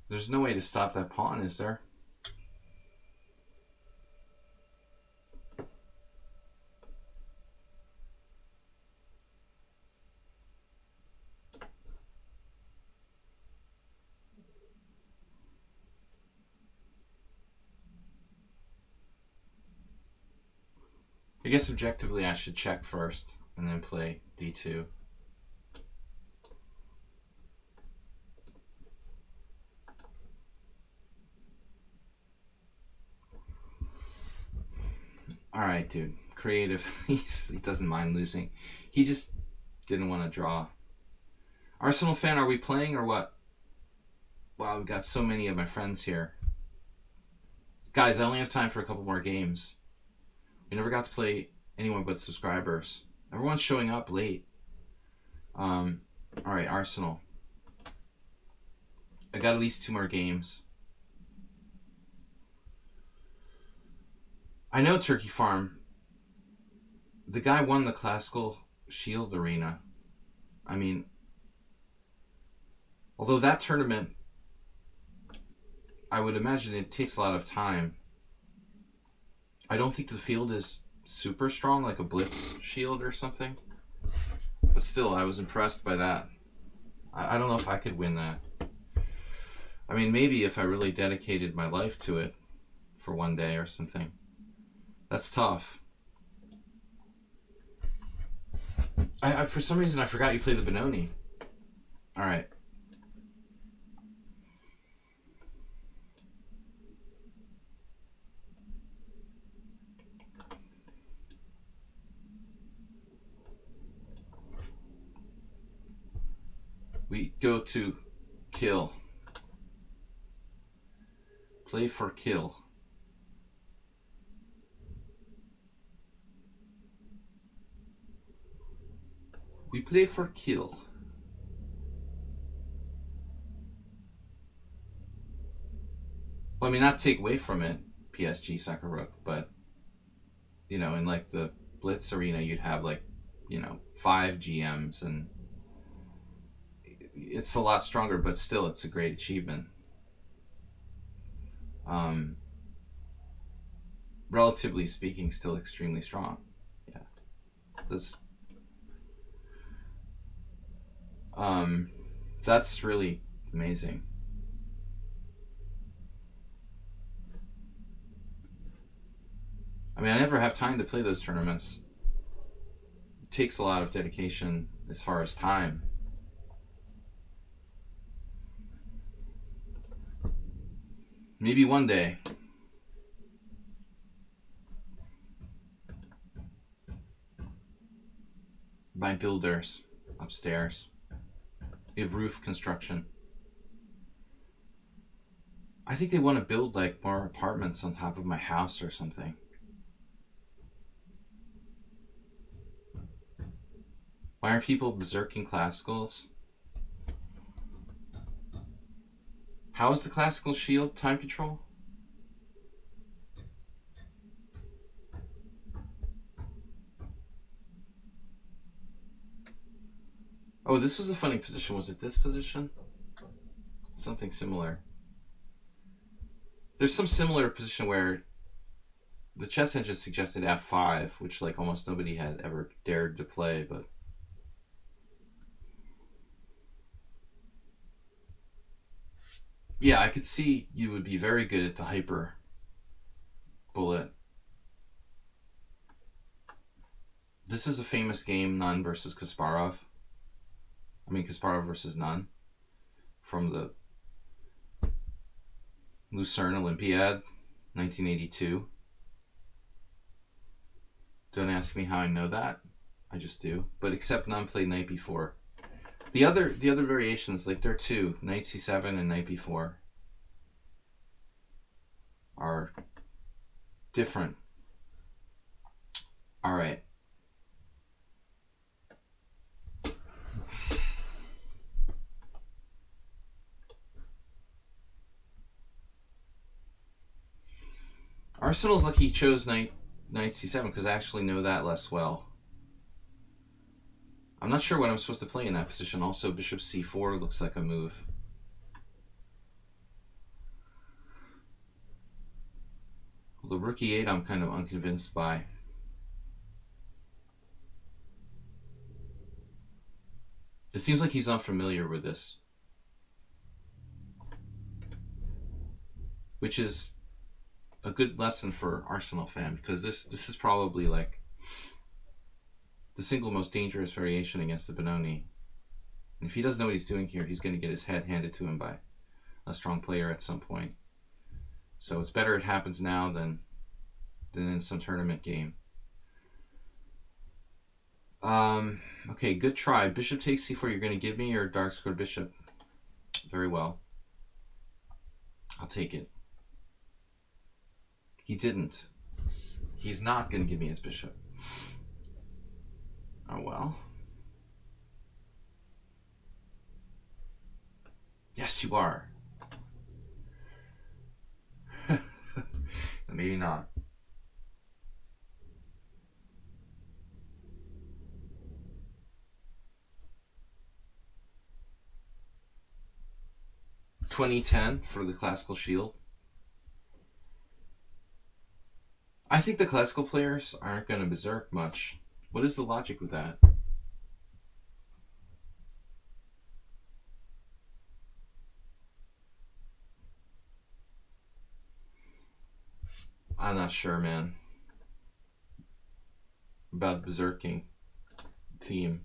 There's no way to stop that pawn, is there? I guess objectively I should check first and then play d2. Alright, dude. Creative. He doesn't mind losing. He just didn't want to draw. Arsenal fan, are we playing or what? Wow, we've got so many of my friends here. Guys, I only have time for a couple more games. We never got to play anyone but subscribers. Everyone's showing up late. Alright, Arsenal. I got at least 2 more games. I know Turkey Farm. The guy won the Classical Shield Arena. I mean, although that tournament, I would imagine it takes a lot of time. I don't think the field is super strong, like a Blitz Shield or something. But still, I was impressed by that. I don't know if I could win that. I mean, maybe if I really dedicated my life to it for one day or something. That's tough. I for some reason, I forgot you play the Benoni. Alright. We go to kill. Play for kill. We play for kill. Well, I mean, not take away from it, PSG Soccer Rook, but, you know, in like the Blitz arena, you'd have like, you know, 5 GMs, and it's a lot stronger, but still, it's a great achievement. Relatively speaking, still extremely strong. Yeah. That's really amazing. I mean, I never have time to play those tournaments. It takes a lot of dedication as far as time. Maybe one day. My builders upstairs. We have roof construction. I think they want to build like more apartments on top of my house or something. Why are people berserking classicals? How is the classical shield time control? Oh, this was a funny position. Was it this position? Something similar. There's some similar position where the chess engine suggested f5, which like almost nobody had ever dared to play, but yeah, I could see you would be very good at the hyper bullet. This is a famous game, Nunn versus Kasparov. I mean, Kasparov versus Nunn from the Lucerne Olympiad, 1982. Don't ask me how I know that. I just do. But except Nunn played knight b4. The other variations, like there are 2, knight c7 and knight b4, are different. All right. Arsenal's lucky he chose knight c7 because I actually know that less well. I'm not sure what I'm supposed to play in that position. Also, bishop c4 looks like a move. The rook e8 I'm kind of unconvinced by. It seems like he's unfamiliar with this. Which is a good lesson for Arsenal fan, because this is probably like the single most dangerous variation against the Benoni. And if he doesn't know what he's doing here, he's going to get his head handed to him by a strong player at some point. So it's better it happens now than in some tournament game. Okay, good try. Bishop takes c4. You're going to give me your dark squared bishop. Very well. I'll take it. He didn't. He's not going to give me his bishop. Oh well. Yes, you are. Maybe not. $20.10 for the classical shield. I think the classical players aren't going to berserk much. What is the logic with that? I'm not sure, man. About berserking theme.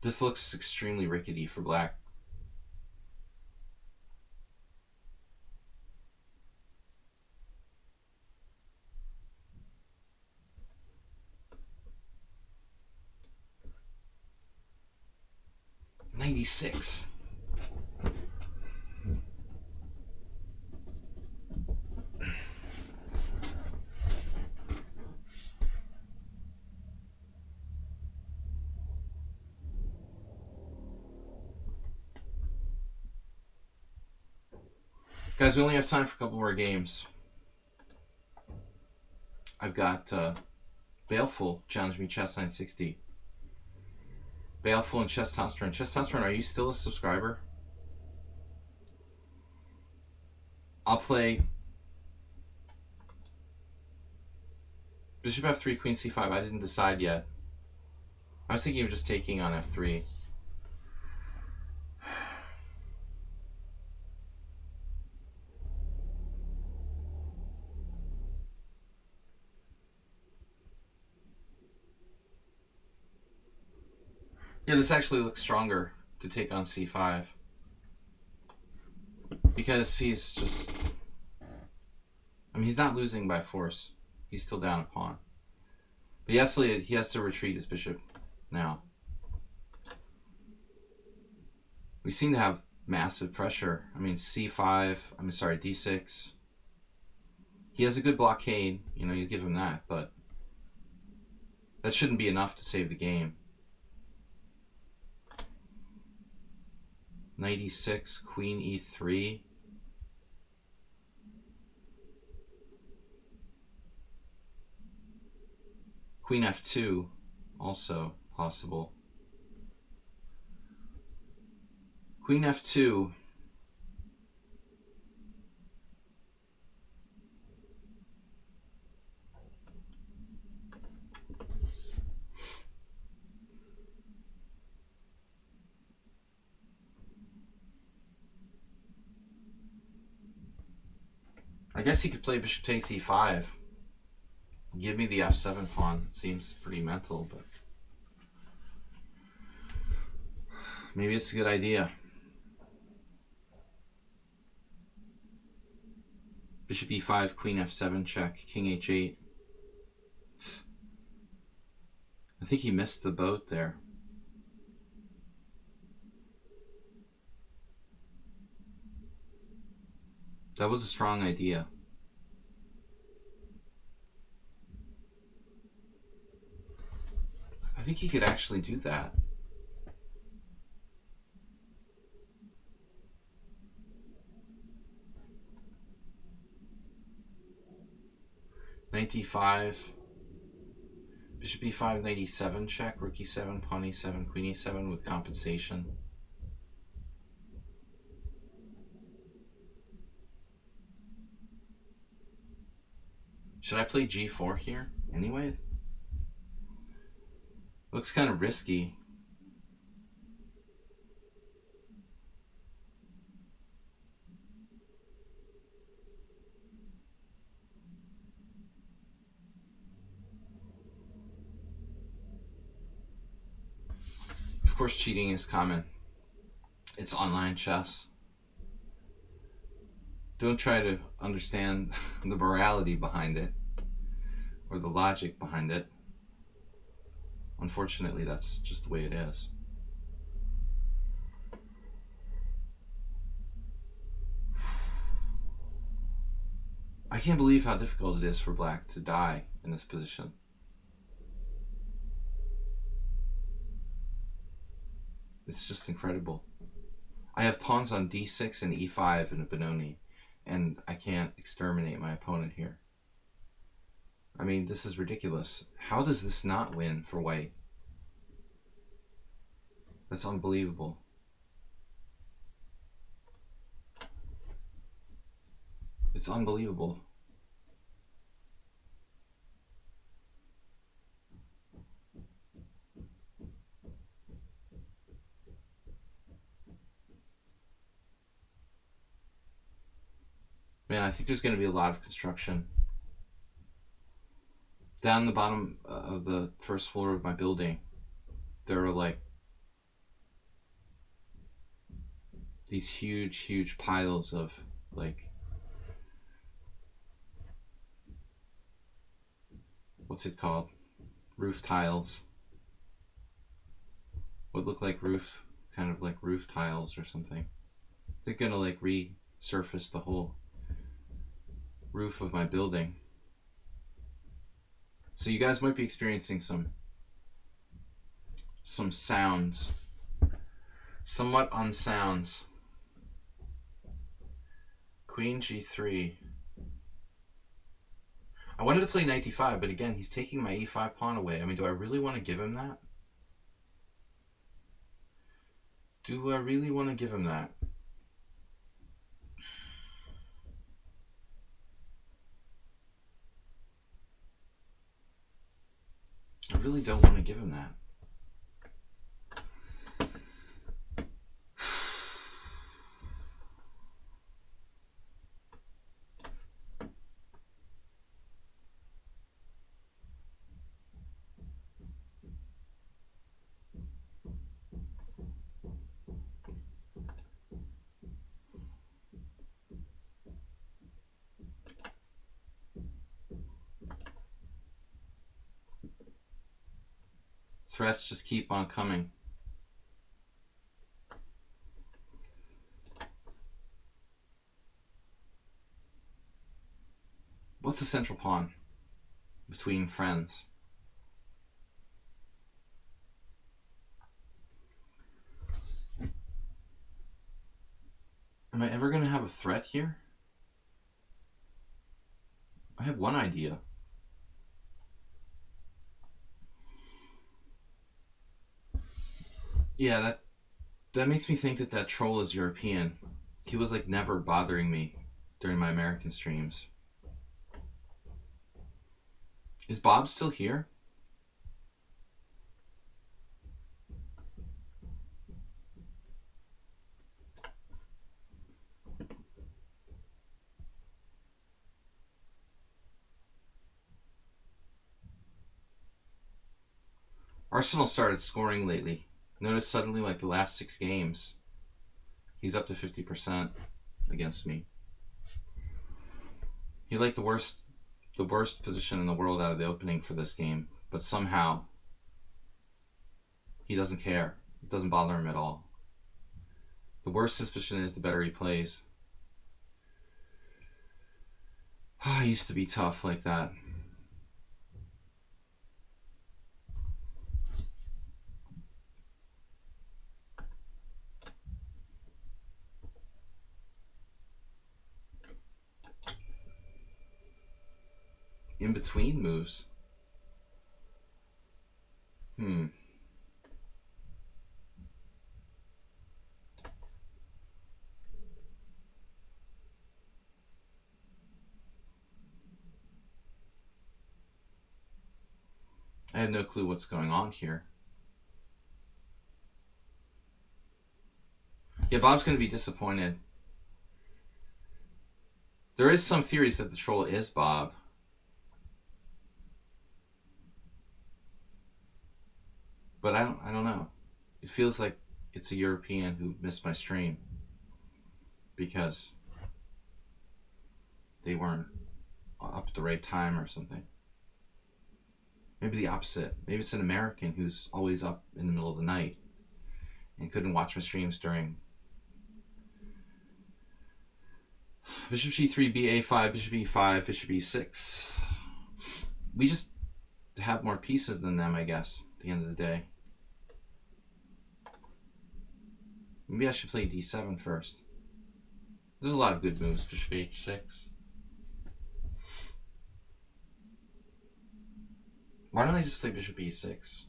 This looks extremely rickety for black. $96. Guys, we only have time for a couple more games. I've got Baleful challenge me chess 960. Baleful and Chess Tosterun. Chess Tosterun, are you still a subscriber? I'll play Bishop f3, Queen c5. I didn't decide yet. I was thinking of just taking on f3. Yeah, this actually looks stronger to take on c5. Because he's just... I mean, he's not losing by force. He's still down a pawn. But he has to retreat his bishop now. We seem to have massive pressure. I mean, d6. He has a good blockade. You know, you give him that, but that shouldn't be enough to save the game. 96, Queen e3. Queen f2, also possible. Queen f2. I guess he could play bishop takes e5. Give me the f7 pawn. Seems pretty mental, but maybe it's a good idea. Bishop e5, Queen f7 check, King h8. I think he missed the boat there. That was a strong idea. I think he could actually do that. Knight d5. Bishop e5, knight e7 check, rook e7, pawn e7, queen e7 with compensation. Should I play g4 here anyway? Looks kind of risky. Of course, cheating is common. It's online chess. Don't try to understand the morality behind it or the logic behind it. Unfortunately, that's just the way it is. I can't believe how difficult it is for black to die in this position. It's just incredible. I have pawns on d6 and e5 in a Benoni, and I can't exterminate my opponent here. I mean, this is ridiculous. How does this not win for white? That's unbelievable. It's unbelievable. Man, I think there's going to be a lot of construction. Down the bottom of the first floor of my building, there are like these huge piles of like, what's it called? Roof tiles. What look like roof, kind of like roof tiles or something. They're gonna like resurface the whole roof of my building. So you guys might be experiencing some sounds, somewhat unsounds. Queen g3. I wanted to play knight d5, but again, he's taking my e5 pawn away. I mean, do I really want to give him that? Do I really want to give him that? I really don't want to give him that. Threats just keep on coming. What's the central pawn between friends? Am I ever going to have a threat here? I have one idea. Yeah, that makes me think that that troll is European. He was like never bothering me during my American streams. Is Bob still here? Arsenal started scoring lately. Notice suddenly, like the last 6 games, he's up to 50% against me. He like the worst position in the world out of the opening for this game, but somehow he doesn't care. It doesn't bother him at all. The worse his position is, the better he plays. I used to be tough like that. in between moves. I have no clue what's going on here. Yeah, Bob's going to be disappointed. There is some theories that the troll is Bob. But I don't know. It feels like it's a European who missed my stream because they weren't up at the right time or something. Maybe the opposite. Maybe it's an American who's always up in the middle of the night and couldn't watch my streams during Bishop G3, BA5, Bishop E5, Bishop E6. We just have more pieces than them, I guess, at the end of the day. Maybe I should play D7 first. There's a lot of good moves. Bishop H6. Why don't I just play Bishop E6?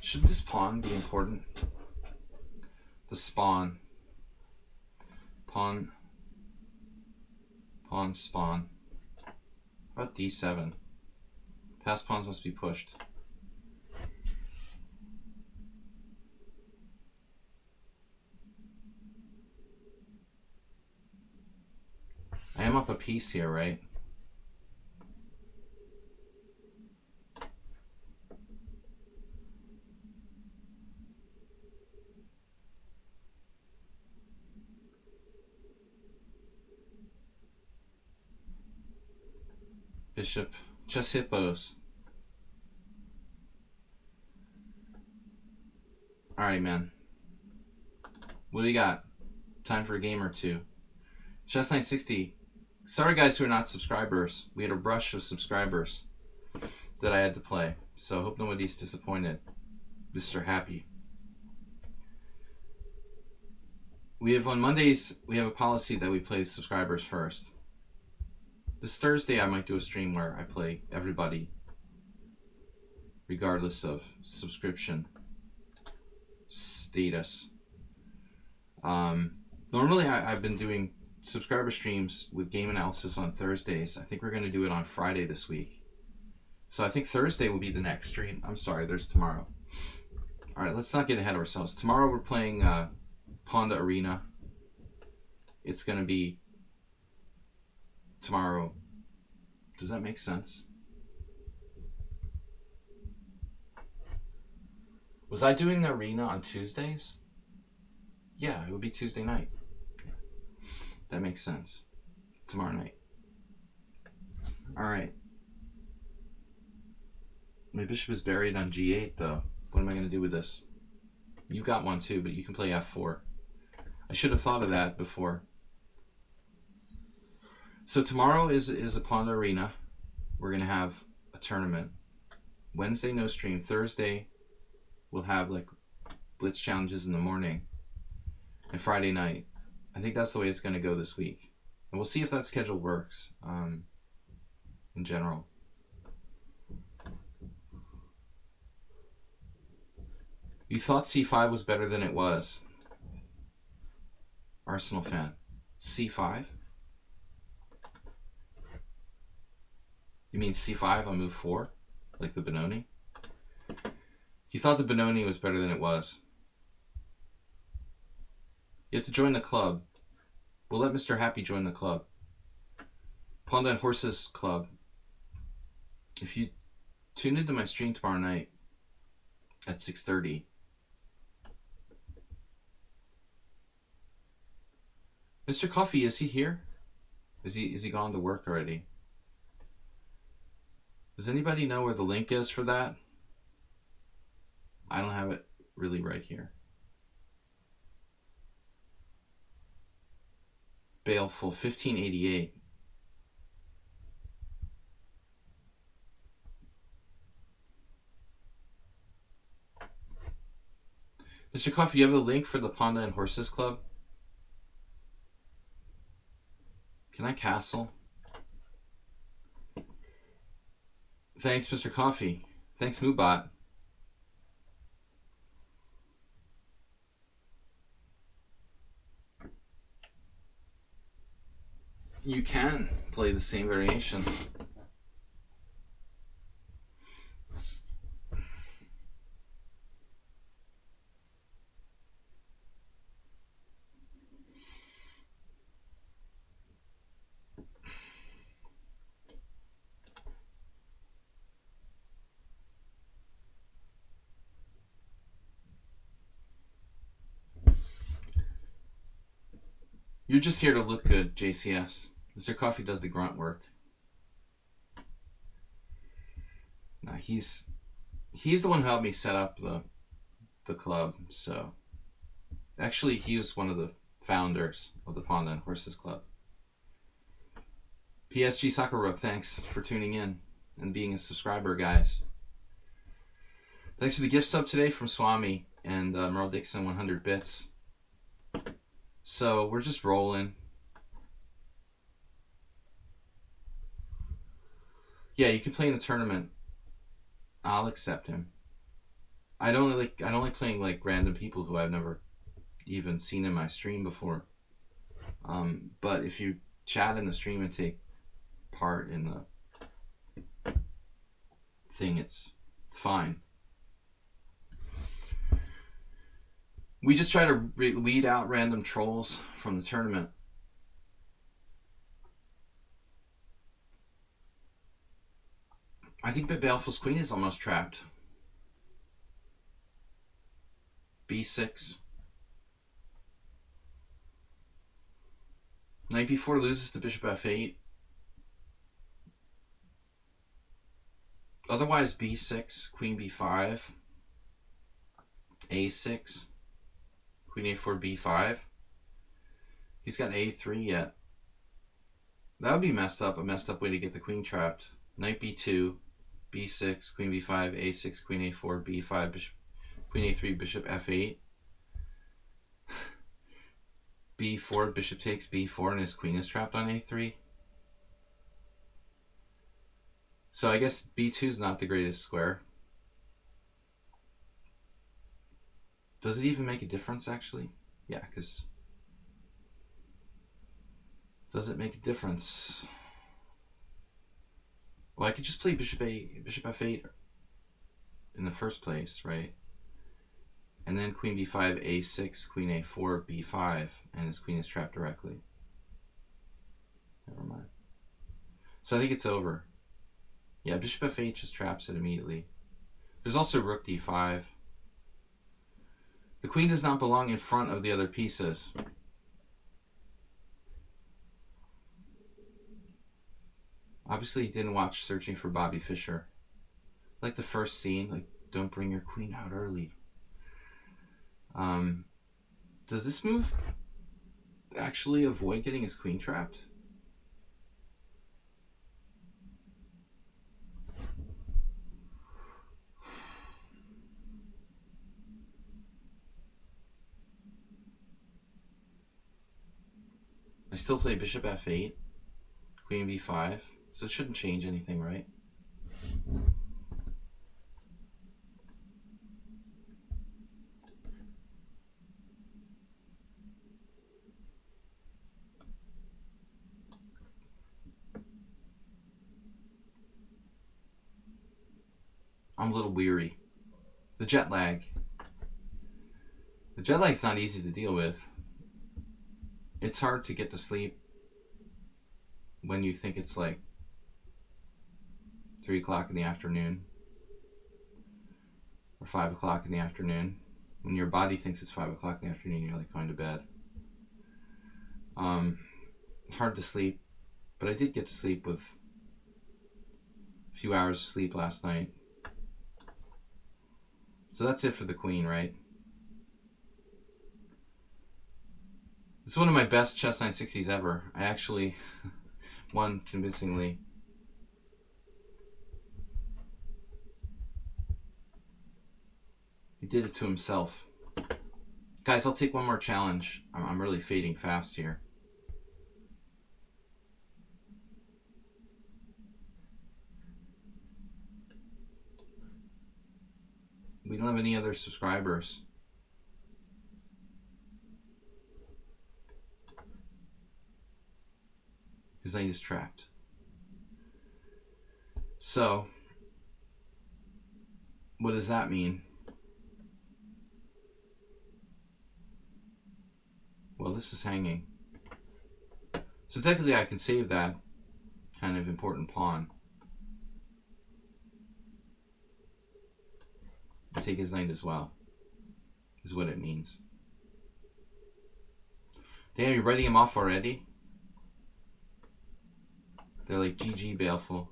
Should this pawn be important? The spawn. Pawn. Pawn spawn. How about D7? Passed pawns must be pushed. I am up a piece here, right? Bishop, chess hippos. Alright, man. What do you got? Time for a game or two. Chess 960. Sorry, guys who are not subscribers. We had a rush of subscribers that I had to play. So I hope nobody's disappointed. Mr. Happy. We have on Mondays, we have a policy that we play subscribers first. This Thursday, I might do a stream where I play everybody, regardless of subscription status. Normally, I've been doing subscriber streams with game analysis on Thursdays. I think we're going to do it on Friday this week. So I think Thursday will be the next stream. I'm sorry, there's tomorrow. All right, let's not get ahead of ourselves. Tomorrow we're playing Ponda Arena. It's going to be tomorrow. Does that make sense? Was I doing the arena on Tuesdays? Yeah, it would be Tuesday night. That makes sense. Tomorrow night. All right. My bishop is buried on G8 though. What am I going to do with this? You got one too, but you can play F4. I should have thought of that before. So tomorrow is a Ponda Arena. We're going to have a tournament. Wednesday, no stream. Thursday, we'll have like Blitz challenges in the morning. And Friday night. I think that's the way it's going to go this week. And we'll see if that schedule works in general. You thought C5 was better than it was. Arsenal fan. C5? You mean C5 on move 4? Like the Benoni? You thought the Benoni was better than it was. You have to join the club. We'll let Mr. Happy join the club. Ponda and Horses Club. If you tune into my stream tomorrow night at 6:30. Mr. Coffee, is he here? Is he gone to work already? Does anybody know where the link is for that? I don't have it really right here. Baleful, 1588. Mr. Coffee, you have a link for the Panda and Horses Club? Can I castle? Thanks, Mr. Coffee. Thanks, Moobot. You can play the same variation. You're just here to look good, JCS. Mr. Coffee does the grunt work. Nah, he's the one who helped me set up the club. So actually, he was one of the founders of the Panda and Horses Club. PSG Soccer Rook, thanks for tuning in and being a subscriber, guys. Thanks for the gift sub today from Swami and Merle Dixon 100 bits. So we're just rolling. Yeah, you can play in the tournament. I'll accept him. I don't like playing like random people who I've never even seen in my stream before. But if you chat in the stream and take part in the thing, it's fine. We just try to weed out random trolls from the tournament. I think that Baleful's queen is almost trapped. B6. Knight b4 loses to bishop f8. Otherwise, b6, queen b5, a6, queen a4, b5. He's got a3 yet. That would be messed up, a messed up way to get the queen trapped. Knight b2, b6, queen b5, a6, queen a4, b5, bishop, queen a3, bishop f8. b4, bishop takes b4, and his queen is trapped on a3. So I guess b2 is not the greatest square. Does it even make a difference, actually? Yeah, because... Does it make a difference? Well, I could just play bishop f8 in the first place, right? And then queen b5, a6, queen a4, b5, and his queen is trapped directly. Never mind. So I think it's over. Yeah, bishop f8 just traps it immediately. There's also rook d5. The queen does not belong in front of the other pieces. Obviously, he didn't watch Searching for Bobby Fischer. Like the first scene, like, don't bring your queen out early. Does this move actually avoid getting his queen trapped? I still play bishop f8, queen b5, so it shouldn't change anything, right? I'm a little weary. The jet lag. The jet lag's not easy to deal with. It's hard to get to sleep when you think it's like 3 o'clock in the afternoon or 5 o'clock in the afternoon. When your body thinks it's 5 o'clock in the afternoon, you're like going to bed. Hard to sleep, but I did get to sleep with a few hours of sleep last night. So that's it for the queen, right? It's one of my best chess 960s ever. I actually won convincingly. He did it to himself. Guys, I'll take one more challenge. I'm really fading fast here. We don't have any other subscribers. His knight is trapped. So, what does that mean? Well, this is hanging. So technically I can save that kind of important pawn. And take his knight as well, is what it means. Damn, you're writing him off already? They're like, GG, Baleful.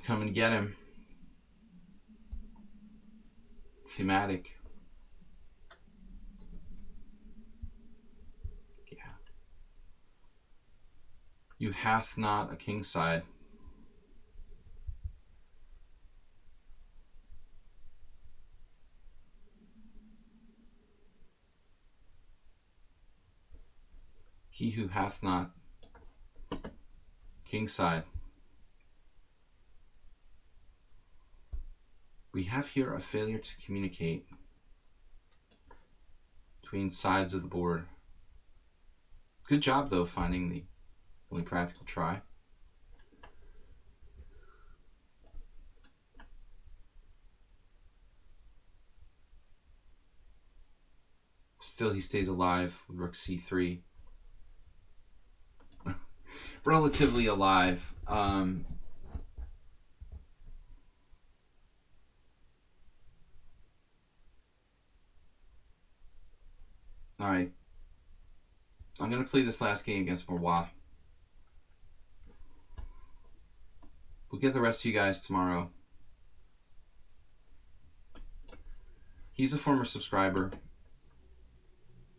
Come and get him. Thematic. Yeah. You hath not a king side. He who hath not king side. We have here a failure to communicate between sides of the board. Good job, though, finding the only practical try. Still, he stays alive with rook c3. Relatively alive. Alright. I'm going to play this last game against Morwa. We'll get the rest of you guys tomorrow. He's a former subscriber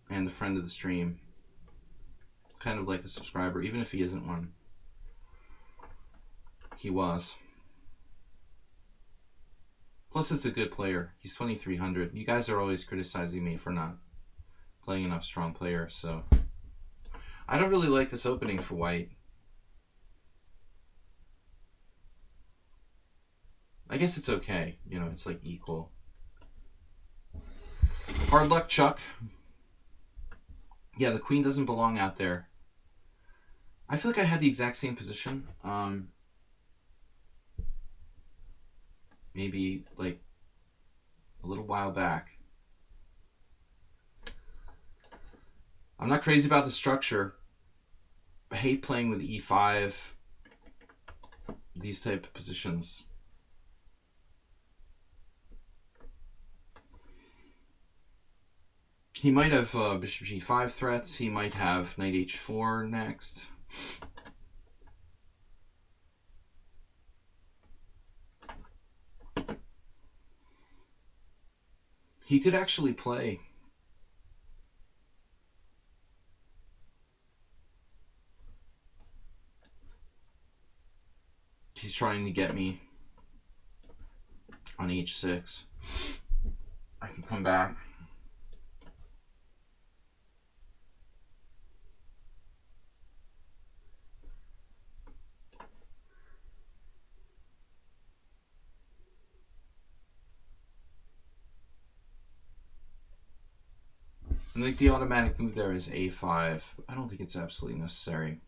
and a friend of the stream. Kind of like a subscriber, even if he isn't one. He was. Plus, it's a good player. He's 2,300. You guys are always criticizing me for not playing enough strong players, so I don't really like this opening for white. I guess it's okay. You know, it's like equal. Hard luck, Chuck. Yeah, the queen doesn't belong out there. I feel like I had the exact same position. Maybe like a little while back. I'm not crazy about the structure. I hate playing with e5, these type of positions. He might have bishop g5 threats. He might have knight h4 next. He could actually play he's trying to get me on h6. I can come back. And like the automatic move there is a5. I don't think it's absolutely necessary.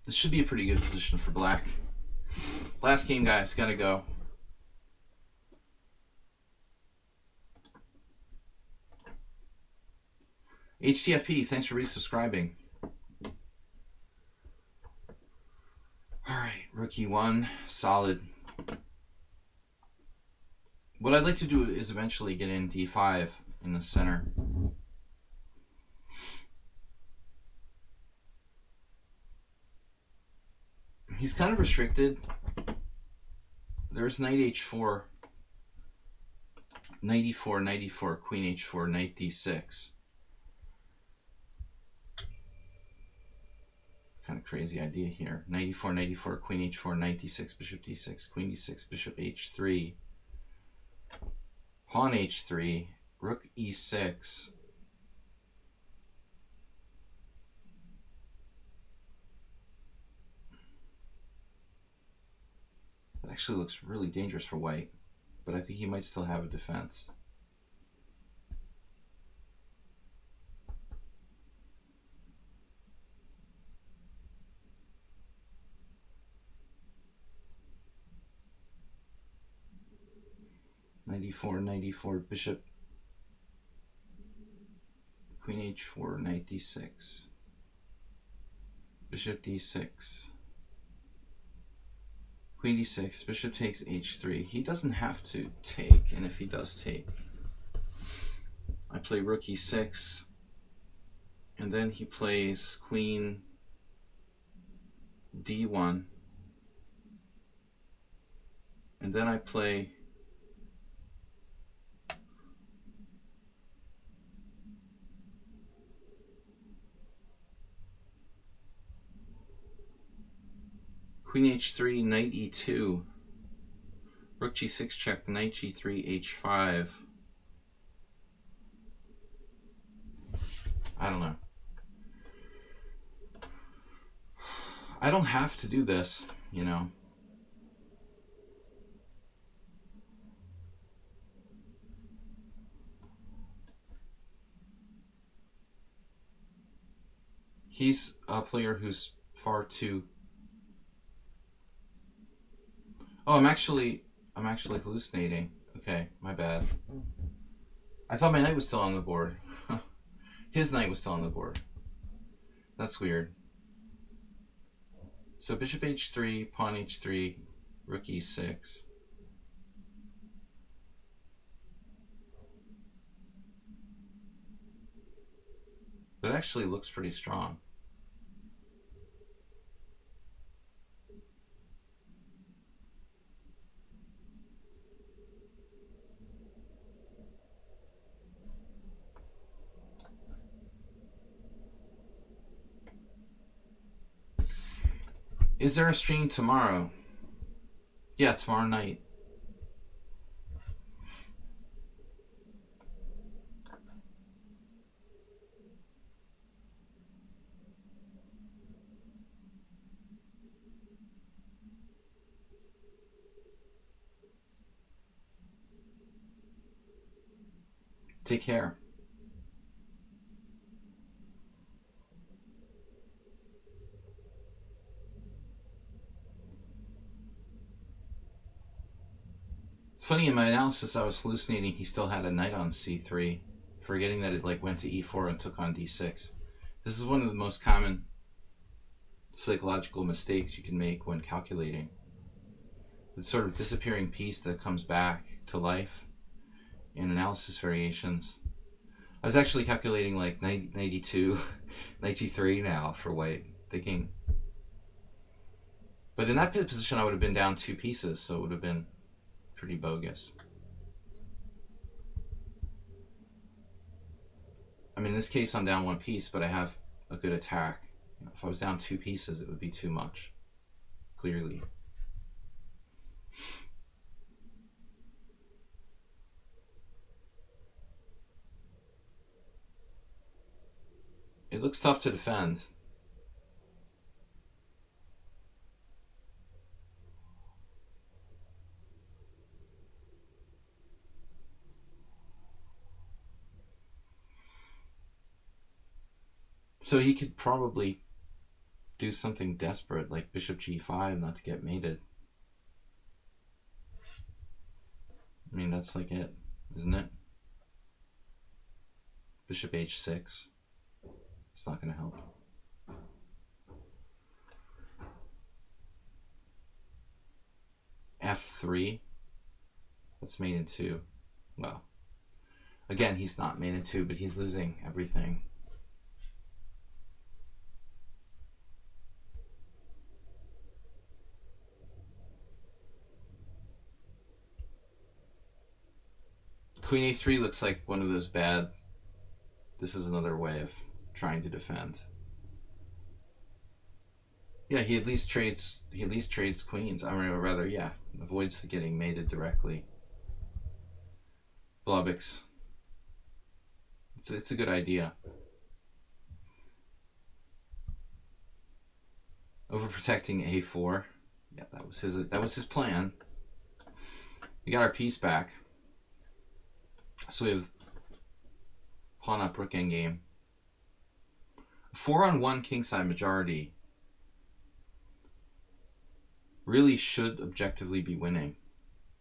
This should be a pretty good position for black. Last game, guys. Gotta go. HTFP, thanks for resubscribing. Alright, rookie 1. Solid. What I'd like to do is eventually get in d5 in the center. He's kind of restricted. There's knight h4, knight e4, knight e4, queen h4, knight d6. kind of crazy idea here. 94, 94, queen h4, knight d6, bishop d6, queen d6, bishop h3, pawn h3, rook e6. That actually looks really dangerous for white, but I think he might still have a defense. Knight bishop, queen h4, knight d6, bishop d6, queen d6, bishop takes h3. He doesn't have to take, and if he does take, I play rook e6, and then he plays queen d1, and then I play queen h3, knight e2, rook g6 check, knight g3, h5. I don't know. I don't have to do this, you know. He's a player who's far too... Oh, I'm actually hallucinating. Okay, my bad. I thought my knight was still on the board. His knight was still on the board. That's weird. So bishop h3, pawn h3, rook e6. That actually looks pretty strong. Is there a stream tomorrow? Yeah, tomorrow night. Take care. It's funny, in my analysis I was hallucinating he still had a knight on c3, forgetting that it like went to e4 and took on d6. This is one of the most common psychological mistakes you can make when calculating. The sort of disappearing piece that comes back to life in analysis variations. I was actually calculating like 92, 93 now for white, thinking. But in that position I would have been down 2 pieces, so it would have been pretty bogus. I mean, in this case I'm down 1 piece, but I have a good attack. You know, if I was down 2 pieces, it would be too much, clearly. It looks tough to defend. So he could probably do something desperate, like bishop g5, not to get mated. I mean, that's like it, isn't it? Bishop h6. It's not going to help. f3. That's mate in 2. Well, again, he's not mate in 2, but he's losing everything. Queen a3 looks like one of those bad... This is another way of trying to defend. Yeah, he at least trades queens. I mean, or rather, yeah, avoids getting mated directly. Blobix. It's a good idea. Overprotecting a4. Yeah, that was his plan. We got our piece back. So we have pawn up rook endgame. 4-on-1 kingside majority really should objectively be winning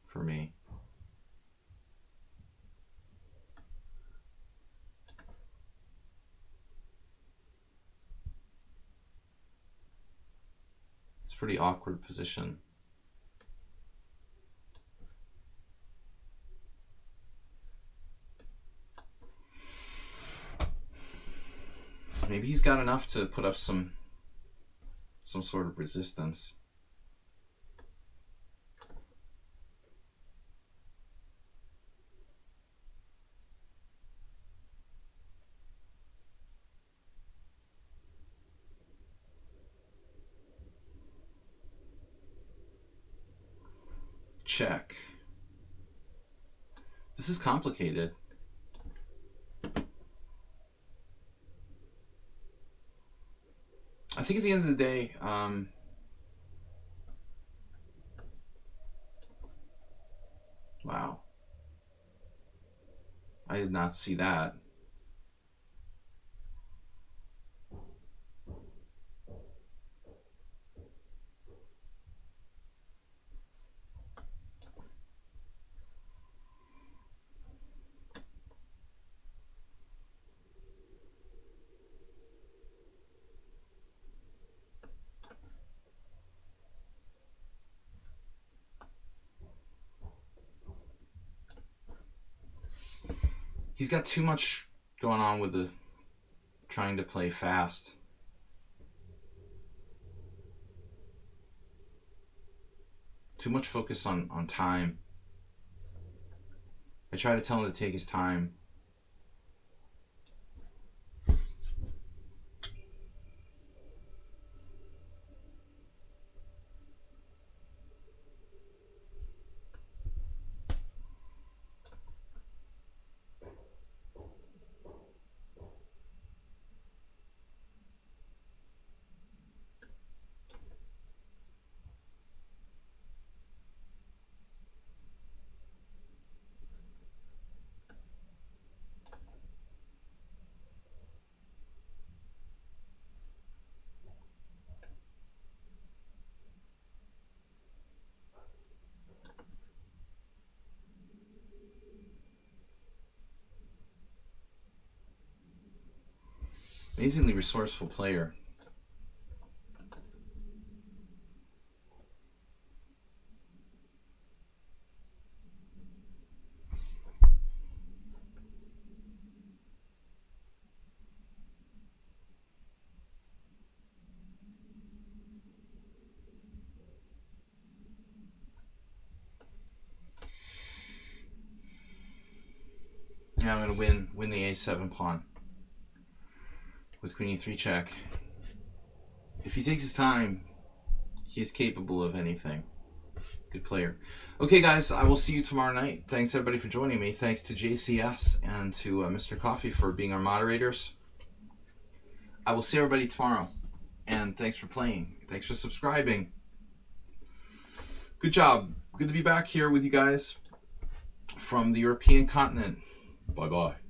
for me. It's a pretty awkward position. Maybe he's got enough to put up some sort of resistance. Check. This is complicated. I think at the end of the day, wow. I did not see that. He's got too much going on with the trying to play fast. Too much focus on time. I try to tell him to take his time. Amazingly resourceful player. Now I'm going to win the a7 pawn with queen e3 check. If he takes his time, he is capable of anything. Good player. Okay, guys, I will see you tomorrow night. Thanks, everybody, for joining me. Thanks to JCS and to Mr. Coffee for being our moderators. I will see everybody tomorrow. And thanks for playing. Thanks for subscribing. Good job. Good to be back here with you guys from the European continent. Bye-bye.